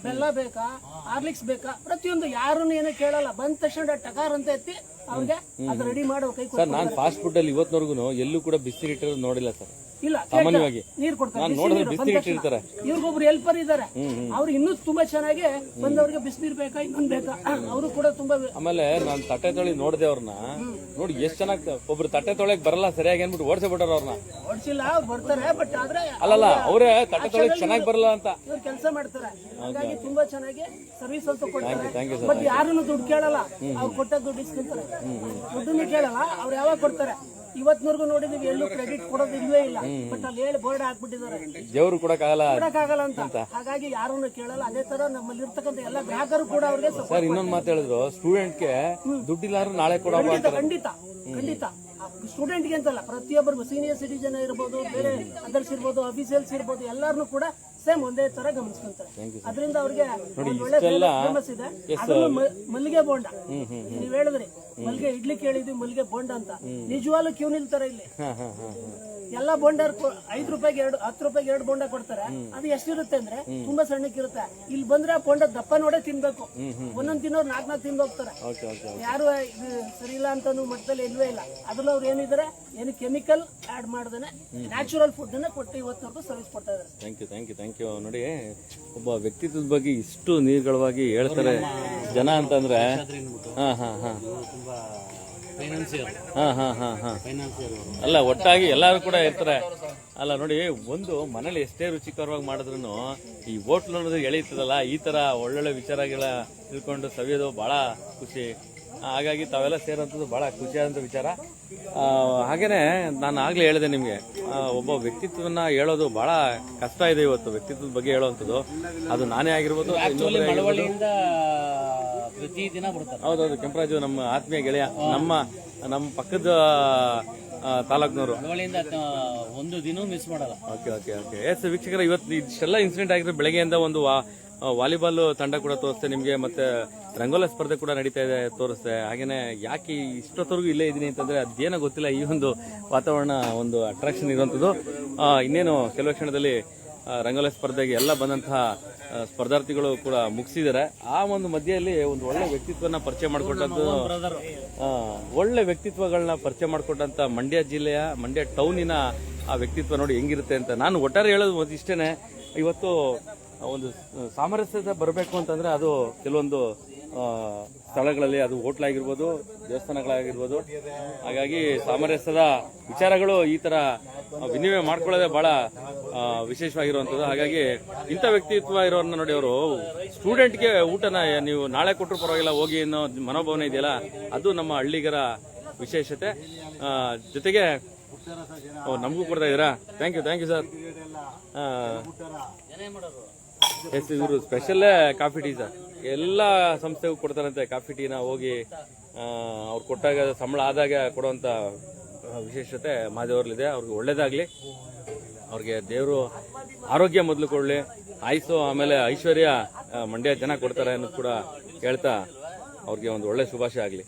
ಬೆಲ್ಲ ಬೇಕಾ, ಹಾರ್ಲಿಕ್ಸ್ ಬೇಕಾ, ಪ್ರತಿಯೊಂದು ಯಾರನ್ನು ಏನೋ ಕೇಳಲ್ಲ. ಬಂದ ತಕ್ಷಣ ಟಕಾರ್ ಅಂತ ಎತ್ತಿ ಅವ್ರಿಗೆ ಅದು ರೆಡಿ ಮಾಡೋ ಕೈ. ಸರ್, ನಾನು ಫಾಸ್ಟ್ ಫುಡ್ ಅಲ್ಲಿ ಇವತ್ತಿನವರೆಗೂ ಎಲ್ಲೂ ಕೂಡ ಬಿಸಿ ಇಟ್ಟಿರೋದು ನೋಡಿಲ್ಲ ಸರ್. ಇಲ್ಲ, ಸಾಮಾನ್ಯವಾಗಿ ನೀರ್ ಕೊಡ್ತಾರೆ. ಇಟ್ಟಿರ್ತಾರೆ. ಇವ್ರಿಗೊಬ್ರು ಹೆಲ್ಪರ್ ಇದ್ದಾರೆ, ಅವ್ರು ಇನ್ನೂ ತುಂಬಾ ಚೆನ್ನಾಗಿ ಬಂದವ್ರಿಗೆ ಬಿಸಿನೀರ್ ಬೇಕಾ, ಇನ್ನೊಂದ್ ಬೇಕಾ, ಅವರು ಕೂಡ ತುಂಬಾ. ಆಮೇಲೆ ನಾನು ತಟ್ಟೆ ತೊಳಿ ನೋಡಿದೆ ಅವ್ರನ್ನ, ನೋಡಿ ಎಷ್ಟ್ ಚೆನ್ನಾಗಿ. ಒಬ್ರು ತಟ್ಟೆ ತೊಳೆಕ್ ಬರಲ್ಲ ಸರಿಯಾಗಿ ಅನ್ಬಿಟ್ಟು ಓಡಿಸಿ ಬಿಟ್ಟಾರ ಅವ್ರನ್ನ. ಓಡಿಸಿಲ್ಲ, ಬರ್ತಾರೆ. ಬಟ್ ಆದ್ರೆ ಅಲ್ಲಲ್ಲ, ಅವರೇ ತಟ್ಟೆ ತೊಳೆಕ್ ಚೆನ್ನಾಗಿ ಬರಲ್ಲ ಅಂತ ಇವ್ರು ಕೆಲಸ ಮಾಡ್ತಾರೆ. ಹಾಗಾಗಿ ತುಂಬಾ ಚೆನ್ನಾಗಿ ಸರ್ವಿಸ್ ಅಂತ ಕೊಡ್ತಾರೆ. ಬಟ್ ಯಾರನ್ನು ದುಡ್ಡು ಕೇಳಲ್ಲ, ಅವ್ರು ಕೊಟ್ಟ ದುಡ್ಡು ಇಸ್ಕೊಂತಾರೆ. ದುಡ್ಡನ್ನು ಕೇಳಲ್ಲ, ಅವ್ರು ಯಾವಾಗ ಕೊಡ್ತಾರೆ. ಇವತ್ತಿನವರೆಗೂ ನೋಡಿದೀವಿ, ಎಲ್ಲೂ ಕ್ರೆಡಿಟ್ ಕೊಡೋದು ಇಲ್ವೇ ಇಲ್ಲ. ಬಟ್ ಅಲ್ಲಿ ಹೇಳಿ ಬೋರ್ಡ್ ಹಾಕ್ಬಿಟ್ಟಿದ್ದಾರೆ, ದೇವ್ರು ಕೊಡಕ್ಕಾಗಲ್ಲ ಅಂತ. ಹಾಗಾಗಿ ಯಾರನ್ನು ಕೇಳಲ್ಲ. ಅದೇ ತರ ನಮ್ಮಲ್ಲಿ ಇರ್ತಕ್ಕಂಥ ಎಲ್ಲ ಗ್ರಾಹಕರು ಕೂಡ ಅವ್ರಿಗೆ. ಸರ್, ಇನ್ನೊಂದು ಮಾತು ಹೇಳಿದ್ರು, ಸ್ಟೂಡೆಂಟ್ಗೆ ದುಡ್ಡಿಲ್ಲಾರು ನಾಳೆ ಕೊಡ. ಖಂಡಿತ ಸ್ಟೂಡೆಂಟ್ಗೆ ಅಂತಲ್ಲ, ಪ್ರತಿಯೊಬ್ಬರಿಗೂ ಸೀನಿಯರ್ ಸಿಟಿಜನ್ ಇರ್ಬೋದು, ಬೇರೆ ಅದರ್ಸ್ ಇರ್ಬೋದು, ಅಫಿಸಿಯಲ್ಸ್ ಇರ್ಬೋದು, ಎಲ್ಲಾರನು ಕೂಡ ಸೇಮ್ ಒಂದೇ ತರ ಗಮನಿಸ್ಕೊಂತಾರೆ. ಅದರಿಂದ ಅವ್ರಿಗೆ ಒಳ್ಳೆ ಫೇಮಸ್ ಇದೆ. ಮಲ್ಲಿಗೆ ಬೋಂಡ ನೀವ್ ಹೇಳಿದ್ರಿ, ಮಲ್ಲಿಗೆ ಇಡ್ಲಿ ಕೇಳಿದ್ವಿ, ಮಲ್ಲಿಗೆ ಬೋಂಡ ಅಂತ. ನಿಜವಾಗ್ಲೂ ಕ್ಯೂ ನಿಲ್ತಾರೆ ಇಲ್ಲಿ. ಎಲ್ಲ ಬೋಂಡ 5 ರೂಪಾಯಿಗೆ 10 ರೂಪಾಯಿಗೆ 2 ಬೋಂಡ ಕೊಡ್ತಾರೆ. ಅದು ಎಷ್ಟಿರುತ್ತೆ ಅಂದ್ರೆ ತುಂಬಾ ಸಣ್ಣಕ್ಕಿರುತ್ತೆ. ಇಲ್ಲಿ ಬಂದ್ರೆ ಆ ಬೋಂಡ ದಪ್ಪ ನೋಡೇ ತಿನ್ಬೇಕು. ಒಂದೊಂದ್ ತಿನ್ನೋರು 4 ತಿಂದು ಹೋಗ್ತಾರೆ. ಯಾರು ಇದು ಸರಿ ಇಲ್ಲ ಅಂತ ಮಟ್ಟದಲ್ಲಿ ಇಲ್ವೇ ಇಲ್ಲ. ಅದ್ರಲ್ಲಿ ಅವ್ರು ಏನಿದ್ದಾರೆ, ಏನು ಕೆಮಿಕಲ್ ಆಡ್ ಮಾಡ್ದೇನೆ ನ್ಯಾಚುರಲ್ ಫುಡ್ ಅನ್ನ ಕೊಟ್ಟು ಇವತ್ತಿನವರೆಗೂ ಸರ್ವಿಸ್ ಕೊಡ್ತಾ ಇದ್ದಾರೆ. Thank you. ನೋಡಿ, ಒಬ್ಬ ವ್ಯಕ್ತಿತ್ವದ ಬಗ್ಗೆ ಇಷ್ಟು ನಿರ್ಗಳವಾಗಿ ಹೇಳ್ತಾರೆ ಜನ ಅಂತಂದ್ರೆ. ಅಲ್ಲ, ಒಟ್ಟಾಗಿ ಎಲ್ಲಾರು ಕೂಡ ಇರ್ತಾರೆ. ಅಲ್ಲ ನೋಡಿ, ಒಂದು ಮನೇಲಿ ಎಷ್ಟೇ ರುಚಿಕರವಾಗಿ ಮಾಡಿದ್ರು ಈ ಹೋಟ್ಲು ಅನ್ನೋದು ಎಳೀತದಲ್ಲ, ಈ ತರ ಒಳ್ಳೊಳ್ಳೆ ವಿಚಾರಗಳ ತಿಳ್ಕೊಂಡು ಸವಿಯೋದು ಬಹಳ ಖುಷಿ. ಹಾಗಾಗಿ ತಾವೆಲ್ಲ ಸೇರೋಂಥದ್ದು ಬಹಳ ಖುಷಿಯಾದಂಥ ವಿಚಾರ. ಹಾಗೇನೆ ನಾನು ಆಗ್ಲೇ ಹೇಳಿದೆ ನಿಮ್ಗೆ, ಒಬ್ಬ ವ್ಯಕ್ತಿತ್ವನ ಹೇಳೋದು ಬಹಳ ಕಷ್ಟ ಇದೆ ಇವತ್ತು. ವ್ಯಕ್ತಿತ್ವದ ಬಗ್ಗೆ ಹೇಳುವಂಥದ್ದು ಅದು ನಾನೇ ಆಗಿರ್ಬೋದು, ಮಳವಳ್ಳಿಯಿಂದ ಪ್ರತಿದಿನ ಬರ್ತಾರೆ. ಹೌದೌದು, ಕೆಂಪರಾಜು ನಮ್ಮ ಆತ್ಮೀಯ ಗೆಳೆಯ, ನಮ್ಮ ಪಕ್ಕದ ತಾಲೂಕ್ನವರು. ಮಳವಳ್ಳಿಯಿಂದ ಒಂದು ದಿನ ಮಿಸ್ ಮಾಡಲ್ಲ. ಓಕೆ. ಎಸ್ ವೀಕ್ಷಕರ, ಇವತ್ತು ಇಷ್ಟೆಲ್ಲ ಇನ್ಸಿಡೆಂಟ್ ಆಗಿರೋ ಬೆಳಗ್ಗೆಯಿಂದ ಒಂದು ವಾಲಿಬಾಲ್ ತಂಡ ಕೂಡ ತೋರಿಸ್ತೆ ನಿಮಗೆ, ಮತ್ತೆ ರಂಗೋಲಿ ಸ್ಪರ್ಧೆ ಕೂಡ ನಡೀತಾ ಇದೆ ತೋರಿಸ್ತೆ. ಹಾಗೇನೆ ಯಾಕೆ ಇಷ್ಟೊತ್ತವರೆಗೂ ಇಲ್ಲೇ ಇದ್ದೀನಿ ಅಂತಂದ್ರೆ ಅದೇನೋ ಗೊತ್ತಿಲ್ಲ, ಈ ಒಂದು ವಾತಾವರಣ ಒಂದು ಅಟ್ರಾಕ್ಷನ್ ಇರುವಂಥದ್ದು. ಇನ್ನೇನು ಕೆಲವು ಕ್ಷಣದಲ್ಲಿ ರಂಗೋಲಿ ಸ್ಪರ್ಧೆಗೆ ಎಲ್ಲ ಬಂದಂತಹ ಸ್ಪರ್ಧಾರ್ಥಿಗಳು ಕೂಡ ಮುಗಿಸಿದ್ದಾರೆ. ಆ ಒಂದು ಮಧ್ಯೆಯಲ್ಲಿ ಒಂದು ಒಳ್ಳೆ ವ್ಯಕ್ತಿತ್ವನ ಪರಿಚಯ ಮಾಡಿಕೊಟ್ಟಂತ ಒಳ್ಳೆ ವ್ಯಕ್ತಿತ್ವಗಳನ್ನ ಪರಿಚಯ ಮಾಡಿಕೊಟ್ಟಂತ ಮಂಡ್ಯ ಜಿಲ್ಲೆಯ ಮಂಡ್ಯ ಟೌನಿನ ಆ ವ್ಯಕ್ತಿತ್ವ ನೋಡಿ ಹೆಂಗಿರುತ್ತೆ ಅಂತ. ನಾನು ಒಟ್ಟಾರೆ ಹೇಳೋದು ಇಷ್ಟೇನೆ, ಇವತ್ತು ಒಂದು ಸಾಮರಸ್ಯತೆ ಬರಬೇಕು ಅಂತಂದ್ರೆ ಅದು ಕೆಲವೊಂದು ಸ್ಥಳಗಳಲ್ಲಿ, ಅದು ಹೋಟ್ಲಾಗಿರ್ಬೋದು, ದೇವಸ್ಥಾನಗಳಾಗಿರ್ಬೋದು. ಹಾಗಾಗಿ ಸಾಮರಸ್ಯದ ವಿಚಾರಗಳು ಈ ತರ ವಿನಿಮಯ ಮಾಡ್ಕೊಳ್ಳೋದೇ ಬಹಳ ವಿಶೇಷವಾಗಿರುವಂಥದ್ದು. ಹಾಗಾಗಿ ಇಂಥ ವ್ಯಕ್ತಿತ್ವ ಇರೋರನ್ನ ನೋಡಿ, ಅವರು ಸ್ಟೂಡೆಂಟ್ಗೆ ಊಟನ ನೀವು ನಾಳೆ ಕೊಟ್ಟರು ಪರವಾಗಿಲ್ಲ ಹೋಗಿ ಅನ್ನೋ ಮನೋಭಾವನೆ ಇದೆಯಲ್ಲ, ಅದು ನಮ್ಮ ಹಳ್ಳಿಗರ ವಿಶೇಷತೆ. ಜೊತೆಗೆ ನಮಗೂ ಕೊಡ್ತಾ ಇದ್ದೀರಾ? Thank you sir. ಎಸ್, ಇವರು ಸ್ಪೆಷಲ್ ಕಾಫಿ ಟೀ ಸರ್, ಎಲ್ಲ ಸಂಸ್ಥೆಗೂ ಕೊಡ್ತಾರಂತೆ ಕಾಫಿ ಟೀನ. ಹೋಗಿ ಅವ್ರು ಕೊಟ್ಟಾಗ ಸಂಬಳ ಆದಾಗ ಕೊಡುವಂತ ವಿಶೇಷತೆ ಮಾದೇವ್ರಲ್ಲಿದೆ. ಅವ್ರಿಗೆ ಒಳ್ಳೇದಾಗ್ಲಿ, ಅವ್ರಿಗೆ ದೇವರು ಆರೋಗ್ಯ ಮೊದಲು ಕೊಡ್ಲಿ, ಆಯ್ಸು ಆಮೇಲೆ ಐಶ್ವರ್ಯ ಮಂಡ್ಯ ಜನ ಕೊಡ್ತಾರೆ ಅನ್ನೋದು ಕೂಡ ಹೇಳ್ತಾ ಅವ್ರಿಗೆ ಒಂದು ಒಳ್ಳೆ ಶುಭಾಶಯ ಆಗಲಿ.